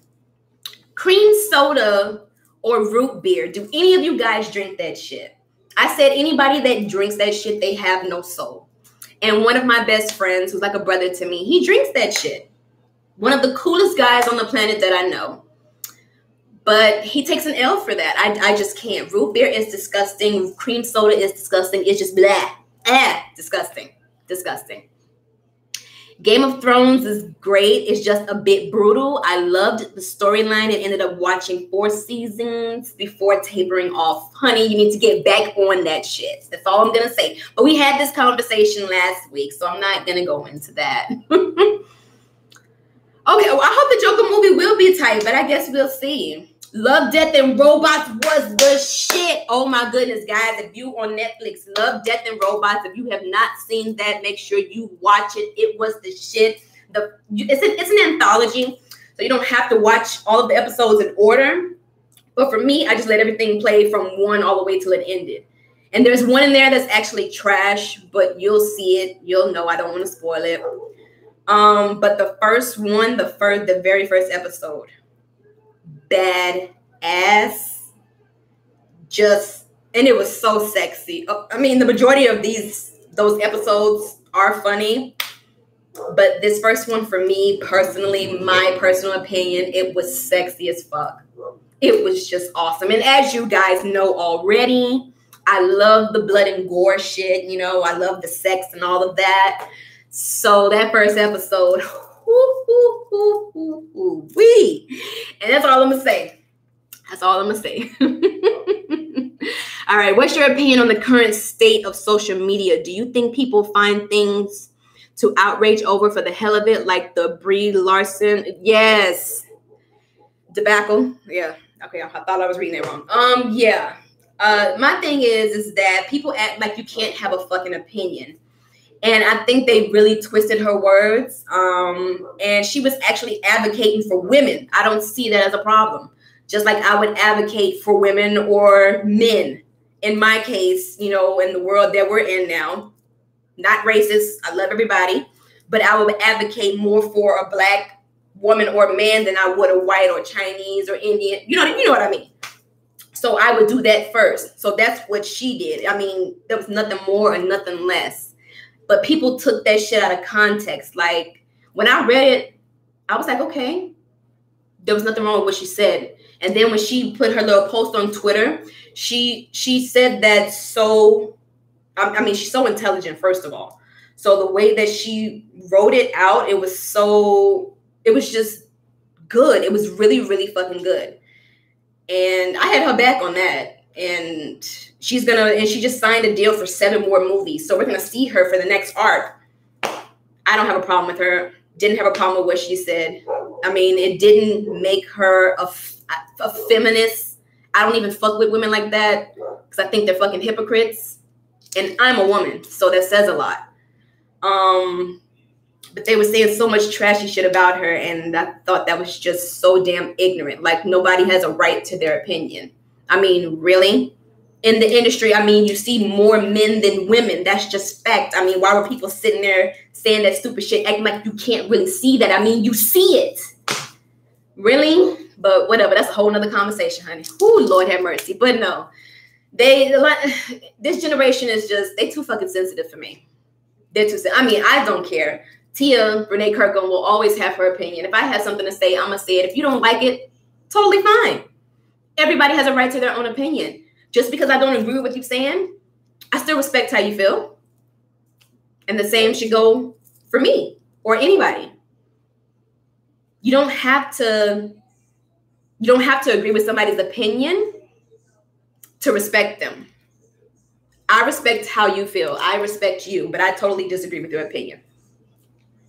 Cream soda or root beer, do any of you guys drink that shit? I said anybody that drinks that shit, they have no soul. And one of my best friends, who's like a brother to me, he drinks that shit. One of the coolest guys on the planet that I know. But he takes an L for that. I just can't. Root beer is disgusting. Cream soda is disgusting. It's just blah. Disgusting. Disgusting. Game of Thrones is great. It's just a bit brutal. I loved the storyline and ended up watching 4 seasons before tapering off. Honey, you need to get back on that shit. That's all I'm going to say. But we had this conversation last week, so I'm not going to go into that. Okay, well, I hope the Joker movie will be tight, but I guess we'll see. Love, Death, and Robots was the shit. Oh my goodness, guys. If you on Netflix, Love, Death, and Robots, if you have not seen that, make sure you watch it. It was the shit. It's an anthology, so you don't have to watch all of the episodes in order. But for me, I just let everything play from 1 all the way till it ended. And there's one in there that's actually trash, but you'll see it. You'll know. I don't want to spoil it. But the first one, the very first episode, bad ass, and it was so sexy. I mean, the majority of those episodes are funny, but this first one, for me personally, my personal opinion, it was sexy as fuck. It was just awesome. And as you guys know already, I love the blood and gore shit. You know, I love the sex and all of that. So that first episode, wee. And that's all I'm going to say. That's all I'm going to say. All right. What's your opinion on the current state of social media? Do you think people find things to outrage over for the hell of it, like the Brie Larson? Yes. Debacle. Yeah. Okay. I thought I was reading it wrong. Yeah. My thing is that people act like you can't have a fucking opinion. And I think they really twisted her words. And she was actually advocating for women. I don't see that as a problem. Just like I would advocate for women or men. In my case, you know, in the world that we're in now, not racist. I love everybody. But I would advocate more for a black woman or man than I would a white or Chinese or Indian. You know what I mean? So I would do that first. So that's what she did. I mean, there was nothing more and nothing less. But people took that shit out of context. Like, when I read it, I was like, okay, there was nothing wrong with what she said. And then when she put her little post on Twitter, she said that I mean, she's so intelligent, first of all. So the way that she wrote it out, it was just good. It was really, really fucking good. And I had her back on that. And she just signed a deal for 7 more movies. So we're going to see her for the next arc. I don't have a problem with her. Didn't have a problem with what she said. I mean, it didn't make her a feminist. I don't even fuck with women like that because I think they're fucking hypocrites. And I'm a woman, so that says a lot. But they were saying so much trashy shit about her, and I thought that was just so damn ignorant. Like, nobody has a right to their opinion. I mean, really? In the industry, I mean, you see more men than women. That's just fact. I mean, why were people sitting there saying that stupid shit, acting like you can't really see that? I mean, you see it. Really? But whatever. That's a whole nother conversation, honey. Ooh, Lord have mercy. But no. This generation is just, they too fucking sensitive for me. They're too sensitive. I mean, I don't care. Tia, Renee Kirkham, will always have her opinion. If I have something to say, I'm going to say it. If you don't like it, totally fine. Everybody has a right to their own opinion. Just because I don't agree with what you're saying, I still respect how you feel. And the same should go for me or anybody. You don't have to agree with somebody's opinion to respect them. I respect how you feel. I respect you, but I totally disagree with your opinion.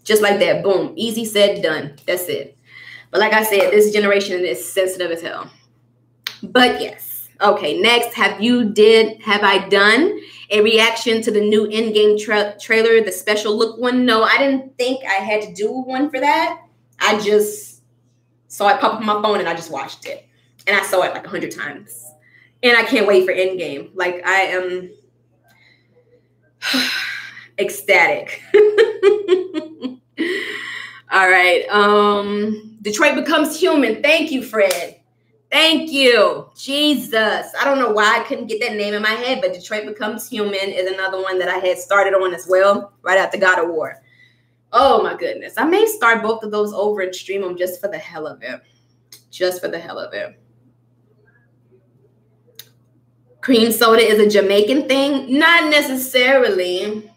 Just like that. Boom. Easy said, done. That's it. But like I said, this generation is sensitive as hell. But yes. Okay, next. Have I done a reaction to the new Endgame trailer, the special look one? No, I didn't think I had to do one for that. I just saw it pop up on my phone and I just watched it. And I saw it like 100 times. And I can't wait for Endgame. Like, I am ecstatic. All right. Detroit Becomes Human. Thank you, Fred. Thank you. Jesus. I don't know why I couldn't get that name in my head, but Detroit Becomes Human is another one that I had started on as well, right after God of War. Oh, my goodness. I may start both of those over and stream them just for the hell of it. Just for the hell of it. Cream soda is a Jamaican thing? Not necessarily.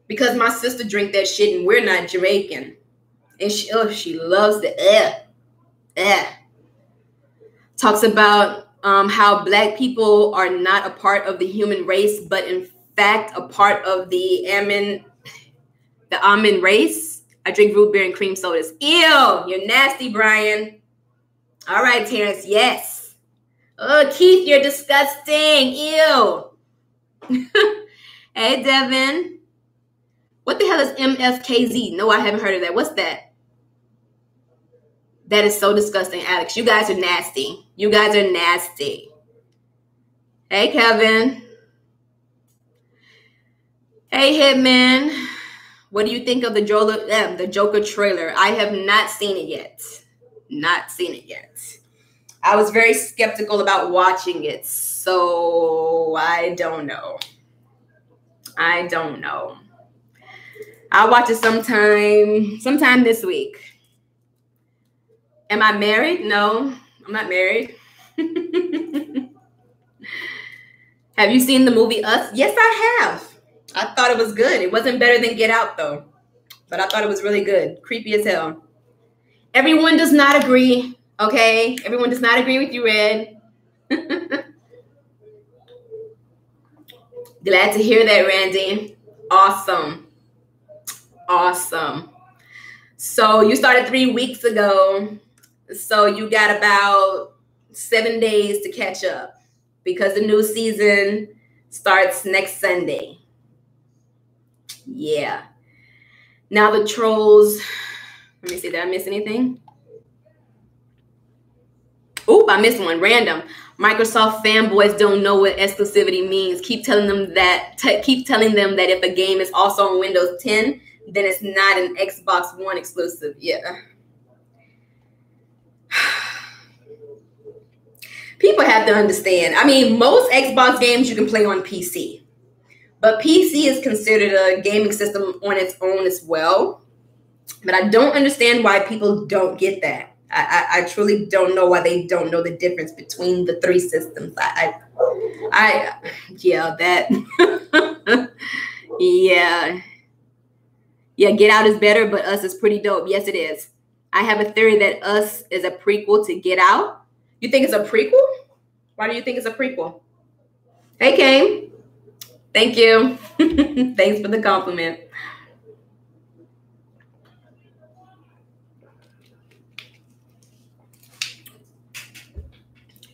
Because my sister drink that shit and we're not Jamaican. And she loves the Talks about how black people are not a part of the human race, but in fact a part of the Amin race. I drink root beer and cream sodas. Ew, you're nasty, Brian. All right, Terrence, yes. Oh, Keith, you're disgusting. Ew. Hey, Devin. What the hell is MFKZ? No, I haven't heard of that. What's that? That is so disgusting, Alex. You guys are nasty. You guys are nasty. Hey, Kevin. Hey, Hitman. What do you think of the Joker trailer? I have not seen it yet. Not seen it yet. I was very skeptical about watching it, so I don't know. I don't know. I'll watch it sometime this week. Am I married? No, I'm not married. Have you seen the movie Us? Yes, I have. I thought it was good. It wasn't better than Get Out, though. But I thought it was really good. Creepy as hell. Everyone does not agree, okay? Everyone does not agree with you, Red. Glad to hear that, Randy. Awesome. Awesome. So you started 3 weeks ago. So you got about 7 days to catch up because the new season starts next Sunday. Yeah. Now the trolls. Let me see. Did I miss anything? Oop, I missed one. Random. Microsoft fanboys don't know what exclusivity means. Keep telling them that if a game is also on Windows 10, then it's not an Xbox One exclusive. Yeah. People have to understand. I mean, most Xbox games you can play on PC. But PC is considered a gaming system on its own as well. But I don't understand why people don't get that. I truly don't know why they don't know the difference between the three systems. Yeah. Yeah, Get Out is better, but Us is pretty dope. Yes, it is. I have a theory that Us is a prequel to Get Out. You think it's a prequel? Why do you think it's a prequel? Hey, Kane. Thank you. Thanks for the compliment.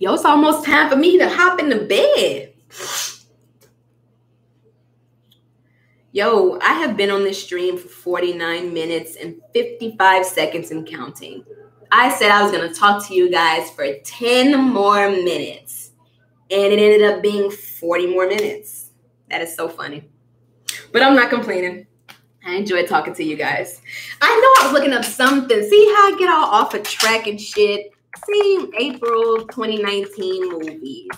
Yo, it's almost time for me to hop in the bed. Yo, I have been on this stream for 49 minutes and 55 seconds and counting. I said I was going to talk to you guys for 10 more minutes, and it ended up being 40 more minutes. That is so funny. But I'm not complaining. I enjoy talking to you guys. I know I was looking up something. See how I get all off of track and shit? See, April 2019 movies.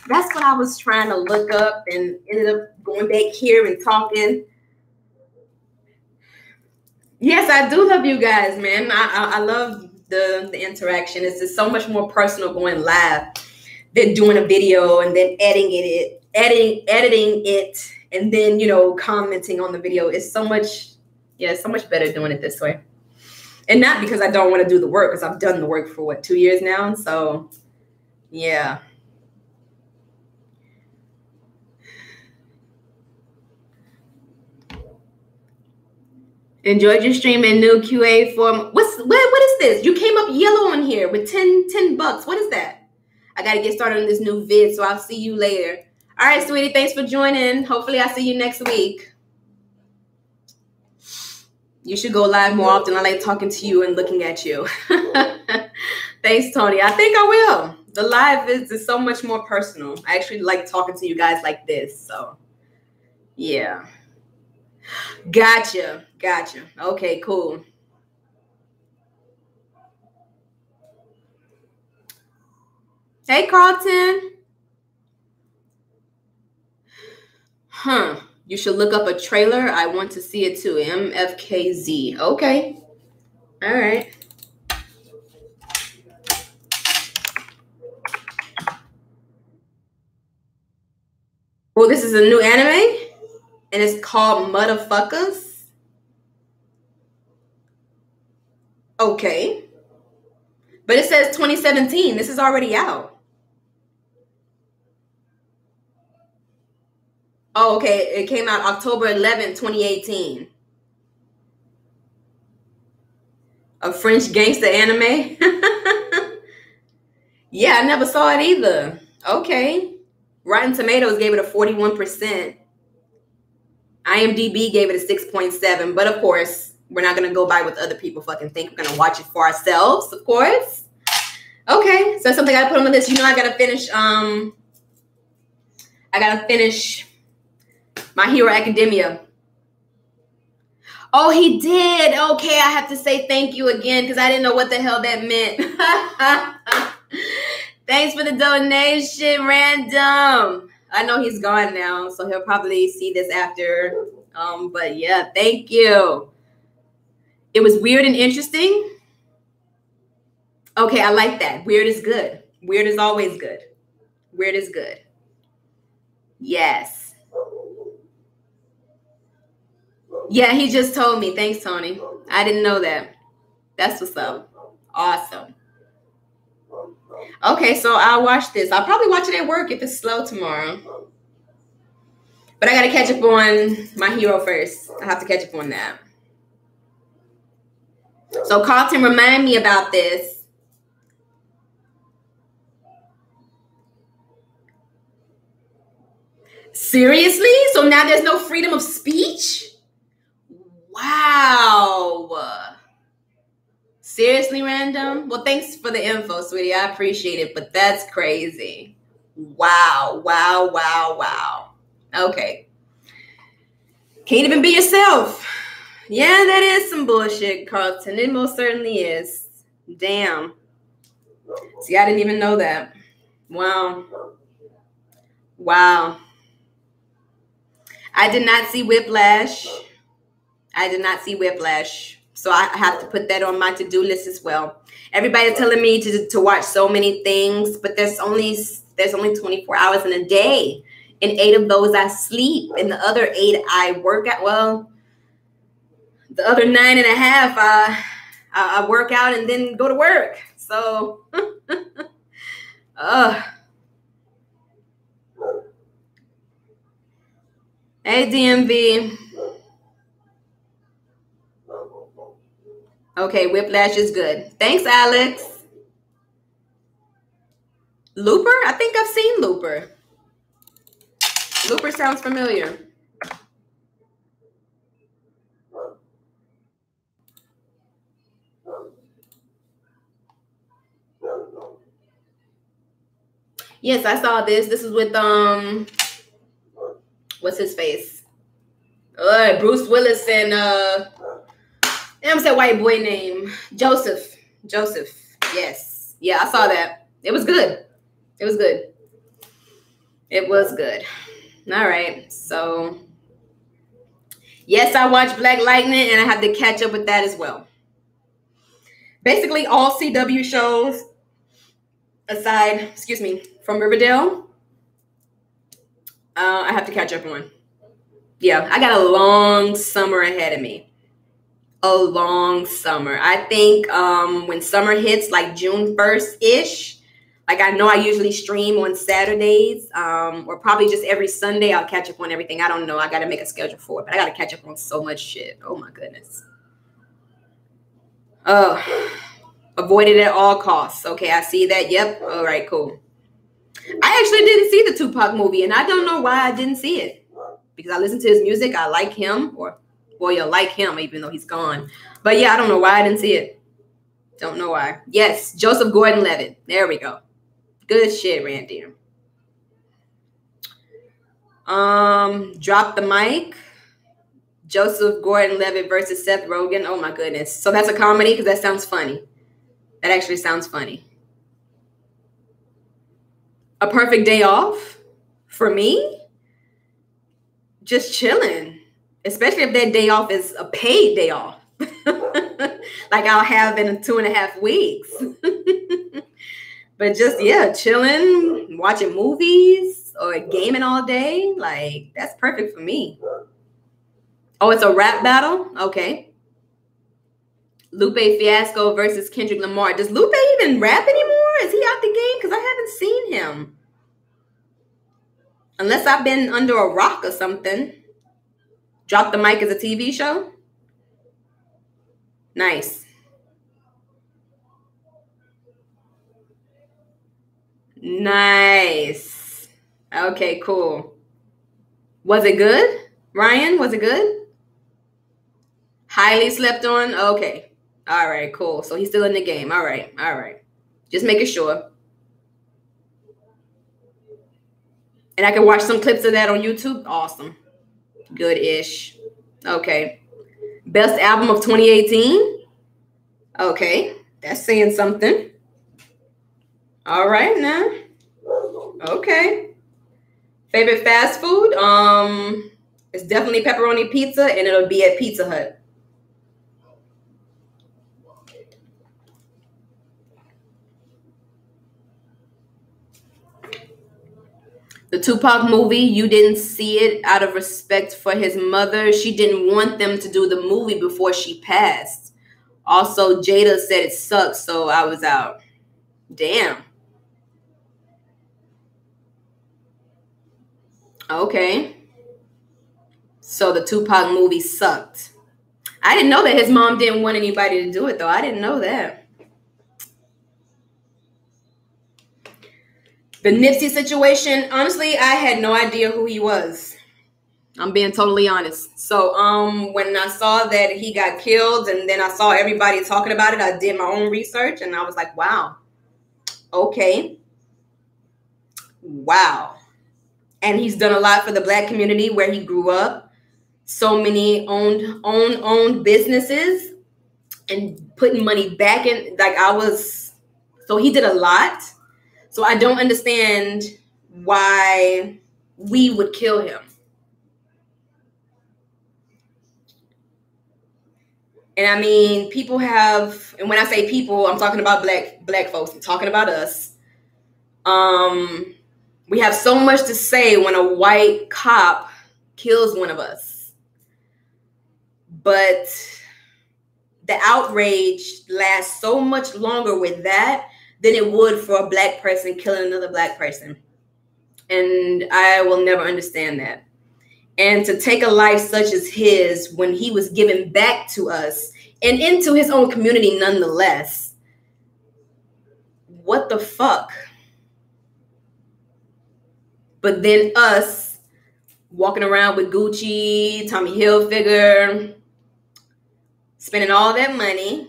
That's what I was trying to look up and ended up going back here and talking. Yes, I do love you guys, man. I love the interaction. It's just so much more personal going live than doing a video and then editing it, and then, you know, commenting on the video. It's so much, so much better doing it this way. And not because I don't want to do the work, because I've done the work for 2 years now. So, yeah. Enjoyed your stream in new QA form. What is this? You came up yellow on here with 10 bucks. What is that? I got to get started on this new vid, so I'll see you later. All right, sweetie, thanks for joining. Hopefully I see you next week. You should go live more often. I like talking to you and looking at you. Thanks, Tony. I think I will. The live is so much more personal. I actually like talking to you guys like this. So, yeah. Gotcha. Okay, cool. Hey, Carlton. You should look up a trailer. I want to see it too. MFKZ. Okay. All right. Well, this is a new anime, and it's called Motherfuckers. Okay. But it says 2017. This is already out. Oh, okay. It came out October 11, 2018. A French gangster anime? Yeah, I never saw it either. Okay. Rotten Tomatoes gave it a 41%. IMDb gave it a 6.7. But of course, we're not going to go by what other people fucking think. We're going to watch it for ourselves, of course. Okay. So something I put on the list. You know, I got to finish My Hero Academia. Oh, he did. Okay, I have to say thank you again because I didn't know what the hell that meant. Thanks for the donation, Random. I know he's gone now, so he'll probably see this after. But yeah, thank you. It was weird and interesting. Okay, I like that. Weird is good. Weird is always good. Weird is good. Yes. Yeah, he just told me. Thanks, Tony. I didn't know that. That's what's up. Awesome. Okay, so I'll watch this. I'll probably watch it at work if it's slow tomorrow. But I got to catch up on My Hero first. I have to catch up on that. So Carlton, remind me about this. Seriously? So now there's no freedom of speech? Wow. Seriously, Random? Well, thanks for the info, sweetie. I appreciate it, but that's crazy. Wow. Okay. Can't even be yourself. Yeah, that is some bullshit, Carlton. It most certainly is. Damn. See, I didn't even know that. Wow. I did not see Whiplash. So I have to put that on my to-do list as well. Everybody's telling me to watch so many things, but there's only 24 hours in a day. And 8 of those I sleep, and the other 8 I work out. Well, the other 9.5 I work out and then go to work. So, Hey, DMV. Okay, Whiplash is good. Thanks, Alex. Looper? I think I've seen Looper. Looper sounds familiar. Yes, I saw this. This is with what's his face? Bruce Willis and I'm saying white boy name. Joseph. Yes. Yeah, I saw that. It was good. It was good. It was good. All right. So yes, I watched Black Lightning and I had to catch up with that as well. Basically all CW shows aside, from Riverdale, I have to catch up on. Yeah, I got a long summer ahead of me. A long summer. I think when summer hits, like June 1st-ish, like I know I usually stream on Saturdays, or probably just every Sunday I'll catch up on everything. I don't know. I got to make a schedule for it, but I got to catch up on so much shit. Oh, my goodness. Avoid it at all costs. Okay, I see that. Yep. All right, cool. I actually didn't see the Tupac movie, and I don't know why I didn't see it. Because I listen to his music. I like him, you like him, even though he's gone. But yeah, I don't know why I didn't see it. Don't know why. Yes, Joseph Gordon-Levitt. There we go. Good shit, Randy. Drop the Mic. Joseph Gordon-Levitt versus Seth Rogen. Oh my goodness. So that's a comedy? Because that sounds funny. That actually sounds funny. A perfect day off for me? Just chilling. Especially if that day off is a paid day off. Like I'll have in 2.5 weeks. But just, yeah, chilling, watching movies or gaming all day. Like, that's perfect for me. Oh, it's a rap battle? Okay. Lupe Fiasco versus Kendrick Lamar. Does Lupe even rap anymore? Is he out the game? Because I haven't seen him. Unless I've been under a rock or something. Drop the Mic is a TV show? Nice. Nice. Okay, cool. Was it good? Ryan, was it good? Highly slept on? Okay. All right, cool. So he's still in the game. All right. All right. Just making sure. And I can watch some clips of that on YouTube. Awesome. Good-ish. Okay. Best album of 2018? Okay. That's saying something. All right now. Okay. Favorite fast food? It's definitely pepperoni pizza, and it'll be at Pizza Hut. The Tupac movie, you didn't see it out of respect for his mother. She didn't want them to do the movie before she passed. Also, Jada said it sucks, so I was out. Damn. Okay. So the Tupac movie sucked. I didn't know that his mom didn't want anybody to do it, though. I didn't know that. The Nipsey situation, honestly, I had no idea who he was. I'm being totally honest. So when I saw that he got killed and then I saw everybody talking about it, I did my own research and I was like, wow. Okay. Wow. And he's done a lot for the Black community where he grew up. So many owned businesses and putting money back in. So he did a lot. So I don't understand why we would kill him. And I mean, people have, and when I say people, I'm talking about black folks. I'm talking about us. We have so much to say when a white cop kills one of us. But the outrage lasts so much longer with that than it would for a Black person killing another Black person. And I will never understand that. And to take a life such as his when he was given back to us and into his own community nonetheless, what the fuck? But then us walking around with Gucci, Tommy Hilfiger, spending all that money,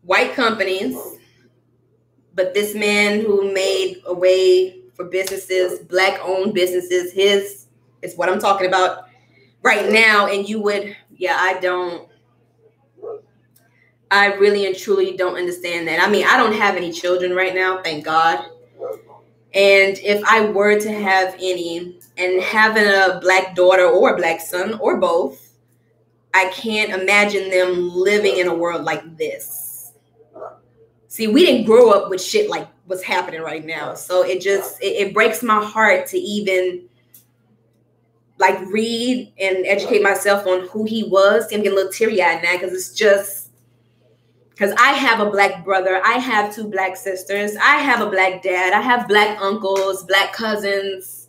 white companies, but this man who made a way for businesses, black-owned businesses, his is what I'm talking about right now. And you would, I really and truly don't understand that. I mean, I don't have any children right now, thank God. And if I were to have any, and having a black daughter or a black son or both, I can't imagine them living in a world like this. See, we didn't grow up with shit like what's happening right now. So it breaks my heart to even like read and educate myself on who he was. I'm getting a little teary-eyed now because I have a black brother. I have 2 black sisters. I have a black dad. I have black uncles, black cousins.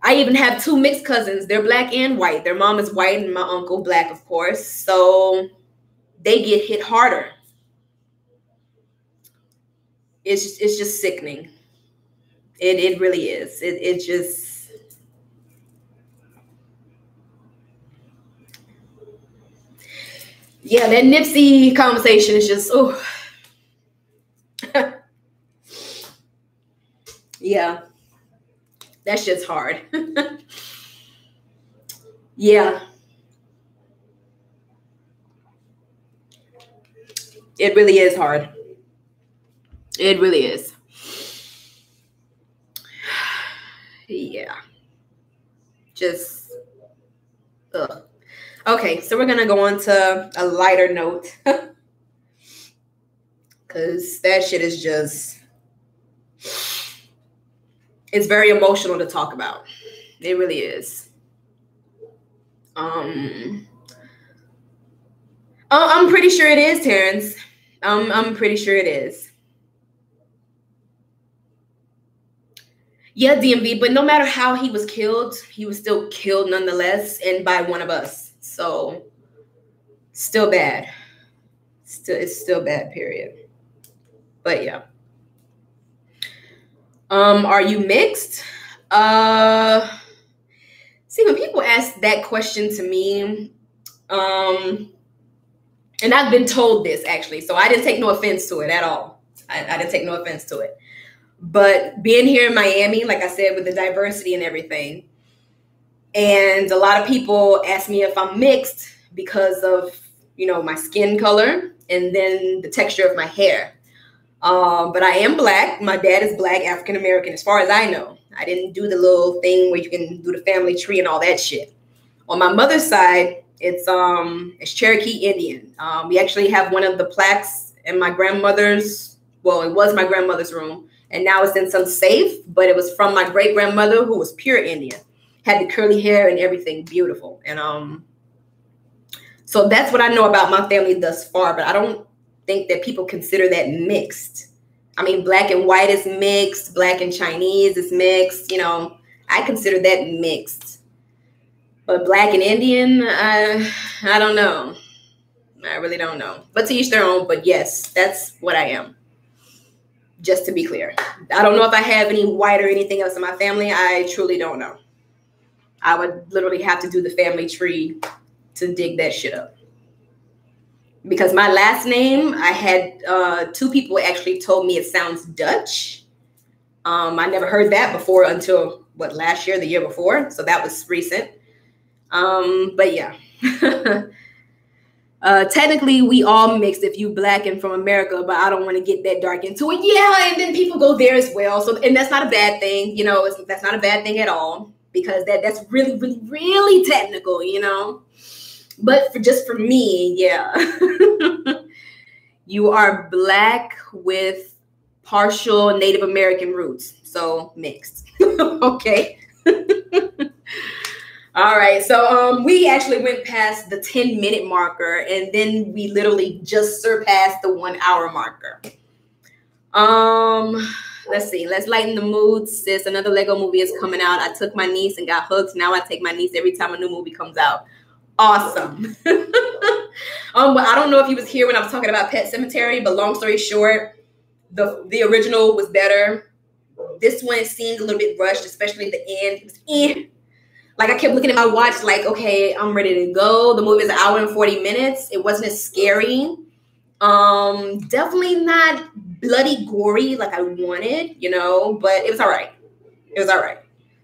I even have 2 mixed cousins. They're black and white. Their mom is white and my uncle black, of course. So they get hit harder. It's just sickening. It really is. It just, yeah, that Nipsey conversation is just, oh. Yeah, that's just hard. Yeah. It really is hard. It really is. Yeah. Just, ugh. Okay, so we're going to go on to a lighter note. Because that shit is just, it's very emotional to talk about. It really is. I'm pretty sure it is, Terrence. I'm pretty sure it is. Yeah, DMV, but no matter how he was killed, he was still killed nonetheless, and by one of us. So, still bad. It's still bad, period. But yeah. Are you mixed? See, when people ask that question to me, and I've been told this actually, so I didn't take no offense to it at all. I didn't take no offense to it. But being here in Miami, like I said, with the diversity and everything, and a lot of people ask me if I'm mixed because of, my skin color and then the texture of my hair. But I am black. My dad is black, African American, as far as I know. I didn't do the little thing where you can do the family tree and all that shit. On my mother's side, it's Cherokee Indian. We actually have one of the plaques in my grandmother's, well, it was my grandmother's room. And now it's in some safe, but it was from my great-grandmother who was pure Indian. Had the curly hair and everything, beautiful. And so that's what I know about my family thus far, but I don't think that people consider that mixed. I mean, black and white is mixed, black and Chinese is mixed, I consider that mixed. But black and Indian, I don't know. I really don't know. But to each their own, but yes, that's what I am. Just to be clear. I don't know if I have any white or anything else in my family. I truly don't know. I would literally have to do the family tree to dig that shit up. Because my last name, I had 2 people actually told me it sounds Dutch. I never heard that before until, last year, the year before. So that was recent. But yeah. Technically, we all mixed if you black and from America, but I don't want to get that dark into it. Yeah, and then people go there as well. So, and that's not a bad thing, that's not a bad thing at all, because that's really, really, really technical, But just for me, yeah. You are black with partial Native American roots. So mixed. Okay. All right, so we actually went past the 10-minute marker, and then we literally just surpassed the 1-hour marker. Let's see. Let's lighten the mood, sis. Another Lego movie is coming out. I took my niece and got hooked. Now I take my niece every time a new movie comes out. Awesome. But I don't know if you was here when I was talking about Pet Sematary, but long story short, the original was better. This one seemed a little bit rushed, especially at the end. It was like I kept looking at my watch like, okay, I'm ready to go. The movie is an hour and 40 minutes. It wasn't as scary. Definitely not bloody gory like I wanted, but it was all right. It was all right.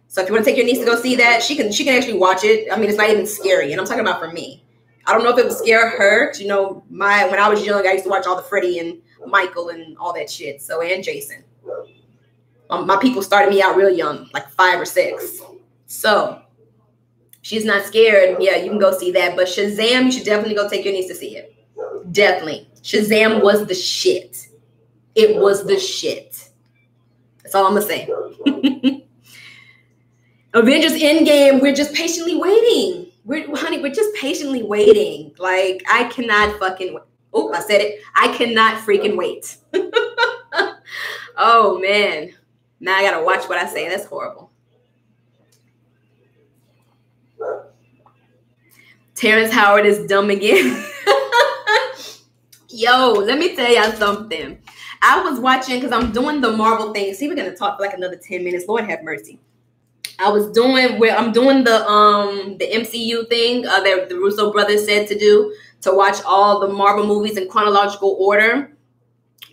So if you want to take your niece to go see that, she can actually watch it. I mean, it's not even scary. And I'm talking about for me. I don't know if it would scare her. Cause, when I was young, I used to watch all the Freddy and Michael and all that shit. So, and Jason. My people started me out real young, like 5 or 6. So she's not scared. Yeah, you can go see that. But Shazam, you should definitely go take your niece to see it. Definitely. Shazam was the shit. It was the shit. That's all I'm going to say. Avengers Endgame, we're just patiently waiting. We're just patiently waiting. Like, I cannot fucking wait. Oh, I said it. I cannot freaking wait. Oh, man. Now I got to watch what I say. That's horrible. Terrence Howard is dumb again. Yo, let me tell y'all something. I was watching, because I'm doing the Marvel thing. See, we're going to talk for like another 10 minutes. Lord have mercy. I'm doing the MCU thing that the Russo brothers said to watch all the Marvel movies in chronological order.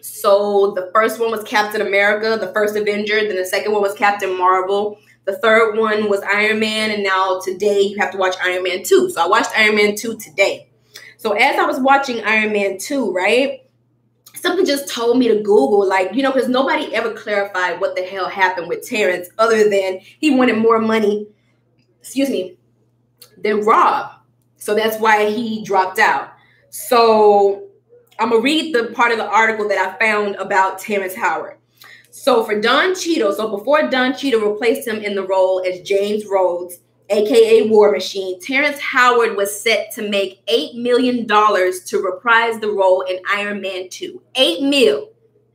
So the first one was Captain America, the first Avenger. Then the second one was Captain Marvel. The third one was Iron Man. And now today you have to watch Iron Man 2. So I watched Iron Man 2 today. So as I was watching Iron Man 2, right? Something just told me to Google, because nobody ever clarified what the hell happened with Terrence other than he wanted more money, than Rob. So that's why he dropped out. So I'm going to read the part of the article that I found about Terrence Howard. So for Don Cheadle, before Don Cheadle replaced him in the role as James Rhodes, aka War Machine, Terrence Howard was set to make $8 million to reprise the role in Iron Man 2. $8 million.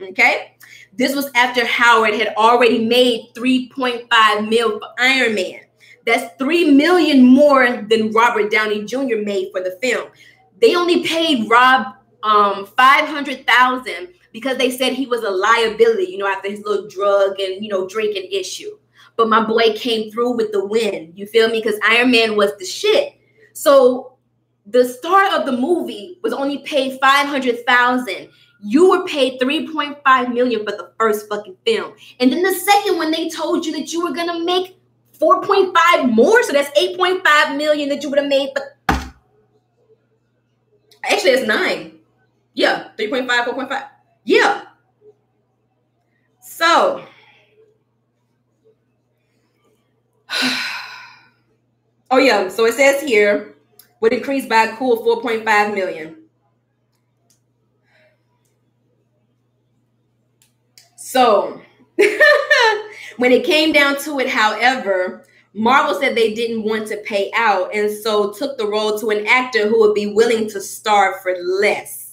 Okay? This was after Howard had already made $3.5 million for Iron Man. That's $3 million more than Robert Downey Jr. made for the film. They only paid Rob $500,000 because they said he was a liability, after his little drug and, drinking issue. But my boy came through with the win. You feel me? Because Iron Man was the shit. So the star of the movie was only paid $500,000. You were paid $3.5 million for the first fucking film. And then the second one, they told you that you were gonna make 4.5 more. So that's 8.5 million that you would have made. But actually, it's 9. Yeah, 3.5, 4.5. Yeah. So oh yeah, so it says here would increase by a cool 4.5 million. So when it came down to it, however, Marvel said they didn't want to pay out and so took the role to an actor who would be willing to star for less.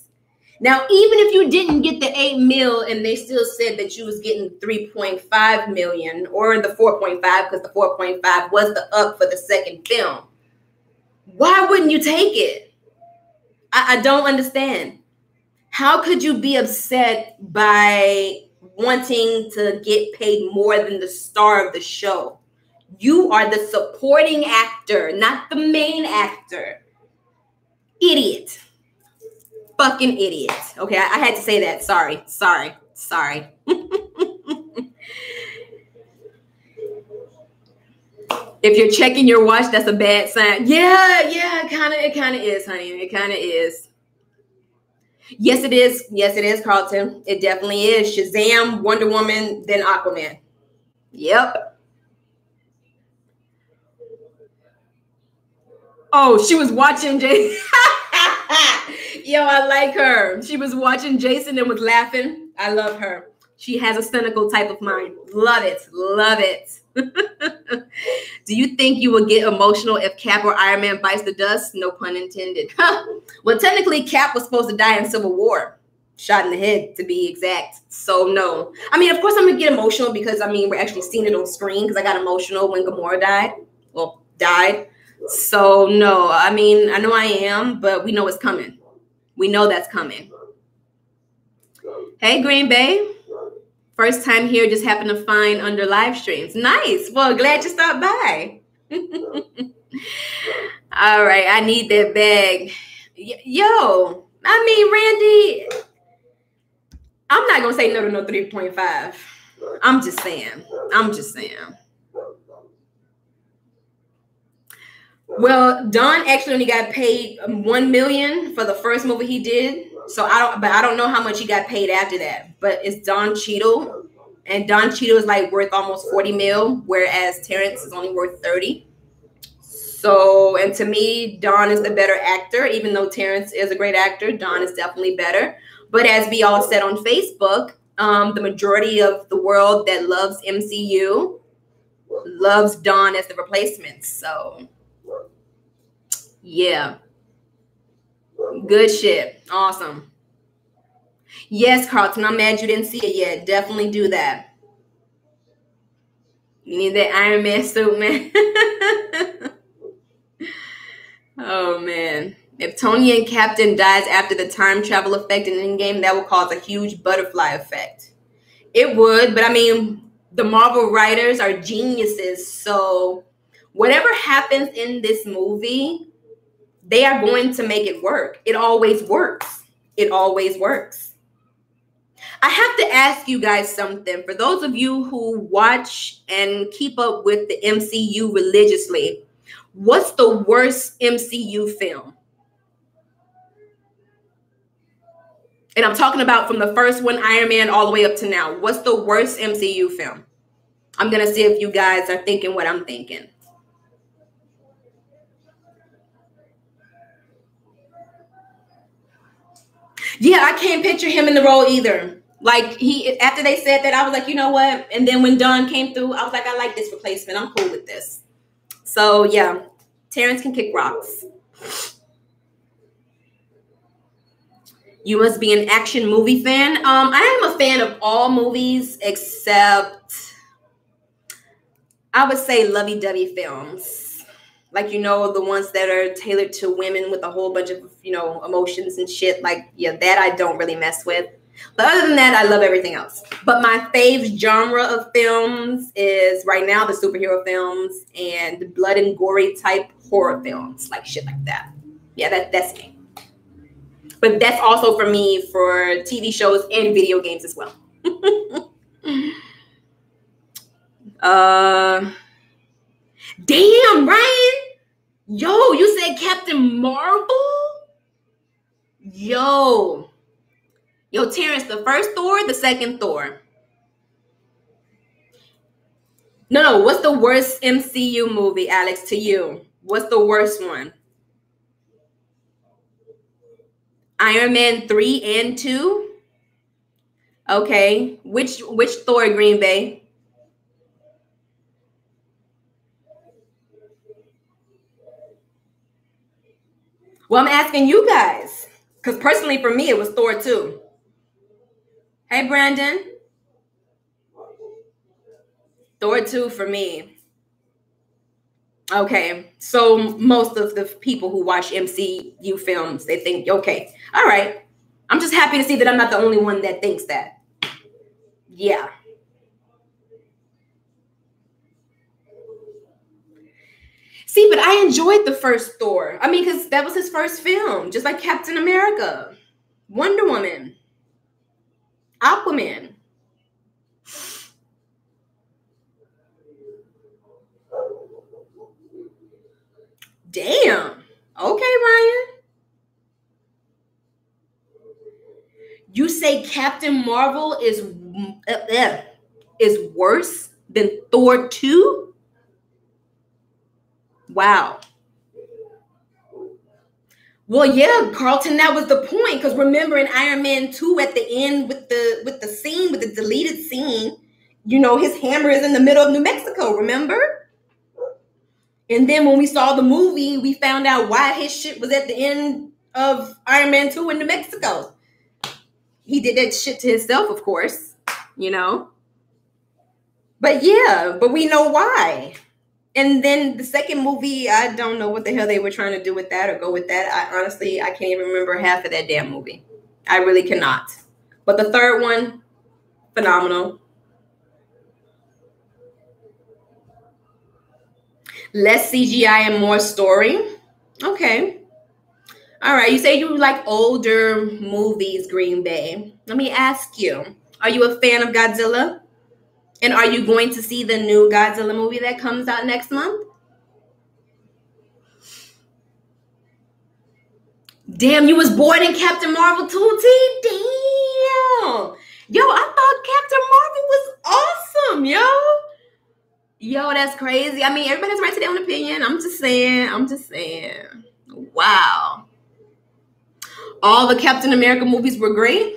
Now, even if you didn't get the 8 mil and they still said that you was getting 3.5 million or the 4.5 because the 4.5 was the up for the second film, why wouldn't you take it? I don't understand. How could you be upset by wanting to get paid more than the star of the show? You are the supporting actor, not the main actor. Idiot. Fucking idiot. Okay, I had to say that. Sorry. If you're checking your watch, that's a bad sign. Yeah, it kind of is, honey. It kind of is. Yes, it is. Yes, it is, Carlton. It definitely is. Shazam, Wonder Woman, then Aquaman. Yep. Oh, she was watching Jason. Yo, I like her. She was watching Jason and was laughing. I love her. She has a cynical type of mind. Love it. Love it. Do you think you will get emotional if Cap or Iron Man bites the dust? No pun intended. Well, technically, Cap was supposed to die in Civil War. Shot in the head, to be exact. So, no. I mean, of course, I'm going to get emotional because, we're actually seeing it on screen because I got emotional when Gamora died. Well, died. So, no. I know I am, but we know it's coming. We know that's coming. Hey, Green Bay. First time here, just happened to find under live streams. Nice. Well, glad you stopped by. All right, I need that bag. Yo, I mean, Randy, I'm not going to say no to no 3.5. I'm just saying. Well, Don actually only got paid $1 million for the first movie he did. So I don't know how much he got paid after that. But it's Don Cheadle, and Don Cheadle is like worth almost 40 mil, whereas Terrence is only worth 30. So, and to me, Don is the better actor, even though Terrence is a great actor. Don is definitely better. But as we all said on Facebook, the majority of the world that loves MCU loves Don as the replacement. So, yeah. Good shit. Awesome. Yes, Carlton, I'm mad you didn't see it yet. Definitely do that. You need that Iron Man suit, man. Oh, man. If Tony and Captain dies after the time travel effect in Endgame, that will cause a huge butterfly effect. It would, but I mean, the Marvel writers are geniuses. So whatever happens in this movie, they are going to make it work. It always works. It always works. I have to ask you guys something. For those of you who watch and keep up with the MCU religiously, what's the worst MCU film? And I'm talking about from the first one, Iron Man, all the way up to now. What's the worst MCU film? I'm going to see if you guys are thinking what I'm thinking. Yeah, I can't picture him in the role either. Like, after they said that, I was like, you know what? And then when Don came through, I was like, I like this replacement. I'm cool with this. So, yeah, Terrence can kick rocks. You must be an action movie fan. I am a fan of all movies except, I would say, lovey-dovey films. Like, you know, the ones that are tailored to women with a whole bunch of, you know, emotions and shit. Like, yeah, that I don't really mess with. But other than that, I love everything else. But my fave genre of films is right now the superhero films and the blood and gory type horror films. Like shit like that. Yeah, that's me. But that's also for me for TV shows and video games as well. Damn, Ryan. Yo, you said Captain Marvel? Yo, Terrence, the first Thor, the second Thor? No, what's the worst MCU movie, Alex, to you? What's the worst one? Iron Man 3 and 2? Okay. Which Thor, Green Bay? Well, I'm asking you guys. Because personally, for me, it was Thor 2. Hey, Brandon. Thor 2 for me. Okay. So most of the people who watch MCU films, they think, okay, all right. I'm just happy to see that I'm not the only one that thinks that. Yeah. See, but I enjoyed the first Thor. I mean, because that was his first film, just like Captain America, Wonder Woman, Aquaman. Damn. Okay, Ryan. You say Captain Marvel is worse than Thor 2? Wow. Well, yeah, Carlton, that was the point. Because remember in Iron Man 2 at the end with the scene, with the deleted scene, you know, his hammer is in the middle of New Mexico, remember? And then when we saw the movie, we found out why his shit was at the end of Iron Man 2 in New Mexico. He did that shit to himself, of course, you know. But yeah, but we know why. And then the second movie, I don't know what the hell they were trying to do with that or go with that. I can't even remember half of that damn movie. I really cannot. But the third one, phenomenal. Less CGI and more story. Okay. All right. You say you like older movies, Green Bay. Let me ask you, are you a fan of Godzilla? And are you going to see the new Godzilla movie that comes out next month? Damn, you was born in Captain Marvel 2T? Damn. Yo, I thought Captain Marvel was awesome, yo. Yo, that's crazy. I mean, everybody has a right to their own opinion. I'm just saying. Wow. All the Captain America movies were great.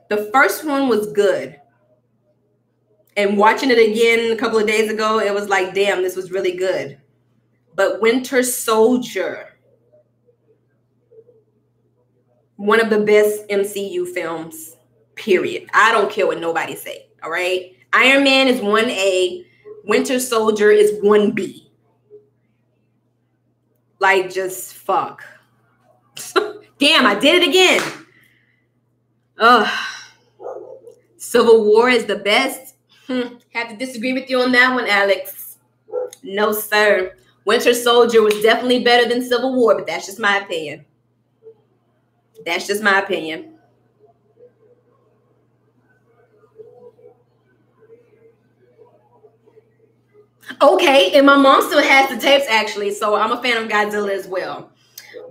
The first one was good. And watching it again a couple of days ago, it was like, damn, this was really good. But Winter Soldier, one of the best MCU films, period. I don't care what nobody say, all right? Iron Man is 1A. Winter Soldier is 1B. Like, just fuck. Damn, I did it again. Ugh. Civil War is the best. Have to disagree with you on that one, Alex. No, sir. Winter Soldier was definitely better than Civil War, but that's just my opinion. That's just my opinion. Okay, and my mom still has the tapes, actually, so I'm a fan of Godzilla as well.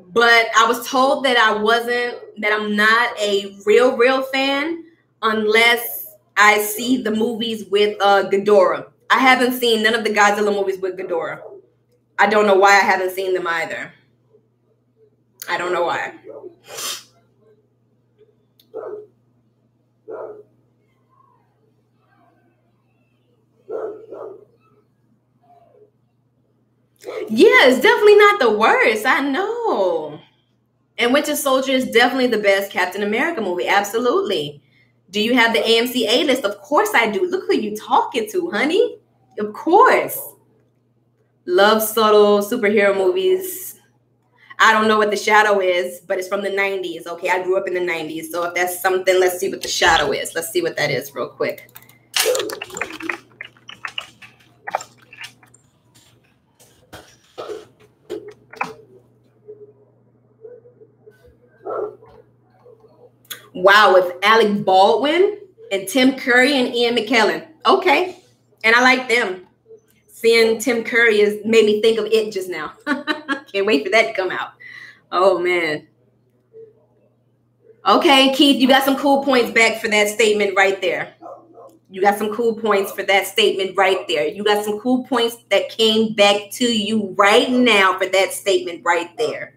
But I was told that I'm not a real fan unless I see the movies with Ghidorah. I haven't seen none of the Godzilla movies with Ghidorah. I don't know why I haven't seen them either. I don't know why. Yeah, it's definitely not the worst. I know. And Winter Soldier is definitely the best Captain America movie. Absolutely. Do you have the AMC A-list? Of course I do. Look who you talking to, honey. Of course. Love subtle superhero movies. I don't know what The Shadow is, but it's from the 90s. Okay, I grew up in the 90s. So if that's something, let's see what The Shadow is. Let's see what that is real quick. Wow, with Alec Baldwin and Tim Curry and Ian McKellen. Okay, and I like them. Seeing Tim Curry has made me think of It just now. Can't wait for that to come out. Oh, man. Okay, Keith, you got some cool points back for that statement right there. You got some cool points for that statement right there. You got some cool points that came back to you right now for that statement right there.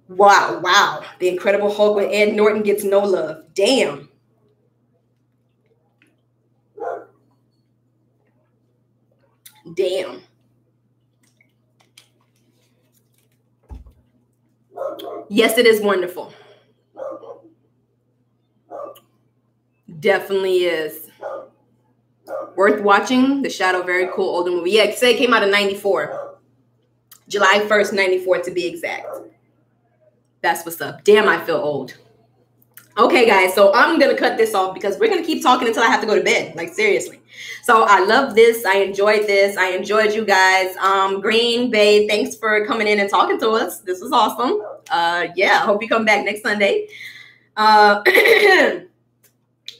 Wow. The Incredible Hulk with Ed Norton gets no love. Damn. Yes, it is wonderful. Definitely is. Worth watching. The Shadow, very cool older movie. Yeah, say it came out in 94. July 1st, 94 to be exact. That's what's up. Damn, I feel old. Okay, guys, so I'm going to cut this off because we're going to keep talking until I have to go to bed. Like, seriously. So I love this. I enjoyed this. I enjoyed you guys. Green Bay, thanks for coming in and talking to us. This was awesome. Yeah, I hope you come back next Sunday. I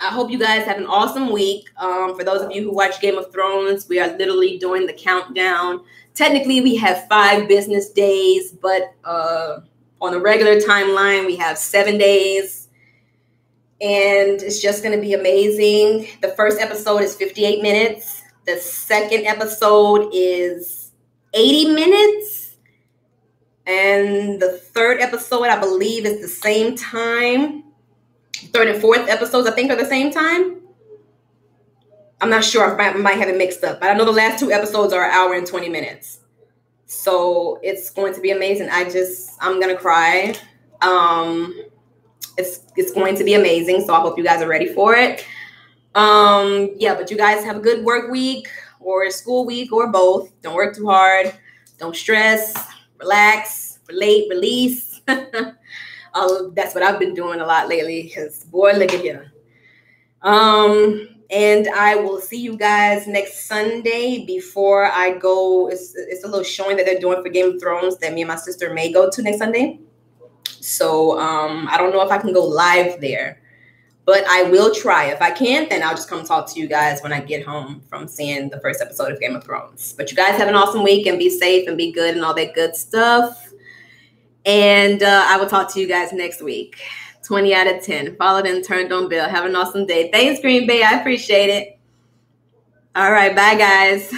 hope you guys have an awesome week. For those of you who watch Game of Thrones, we are literally doing the countdown. Technically, we have 5 business days, but on a regular timeline, we have 7 days. And it's just going to be amazing. The first episode is 58 minutes. The second episode is 80 minutes. And the third episode, I believe, is the same time. Third and fourth episodes, I think, are the same time. I'm not sure. I might have it mixed up. But I know the last 2 episodes are an hour and 20 minutes. So it's going to be amazing. I'm going to cry. It's going to be amazing. So I hope you guys are ready for it. Yeah, but you guys have a good work week or school week or both. Don't work too hard. Don't stress. Relax. Relate. Release. That's what I've been doing a lot lately because, boy, look at here. And I will see you guys next Sunday before I go. It's a little showing that they're doing for Game of Thrones that me and my sister may go to next Sunday. So I don't know if I can go live there, but I will try. If I can't, then I'll just come talk to you guys when I get home from seeing the first episode of Game of Thrones. But you guys have an awesome week and be safe and be good and all that good stuff. And I will talk to you guys next week. 20 out of 10. Followed and turned on bell. Have an awesome day. Thanks, Green Bay. I appreciate it. All right. Bye, guys.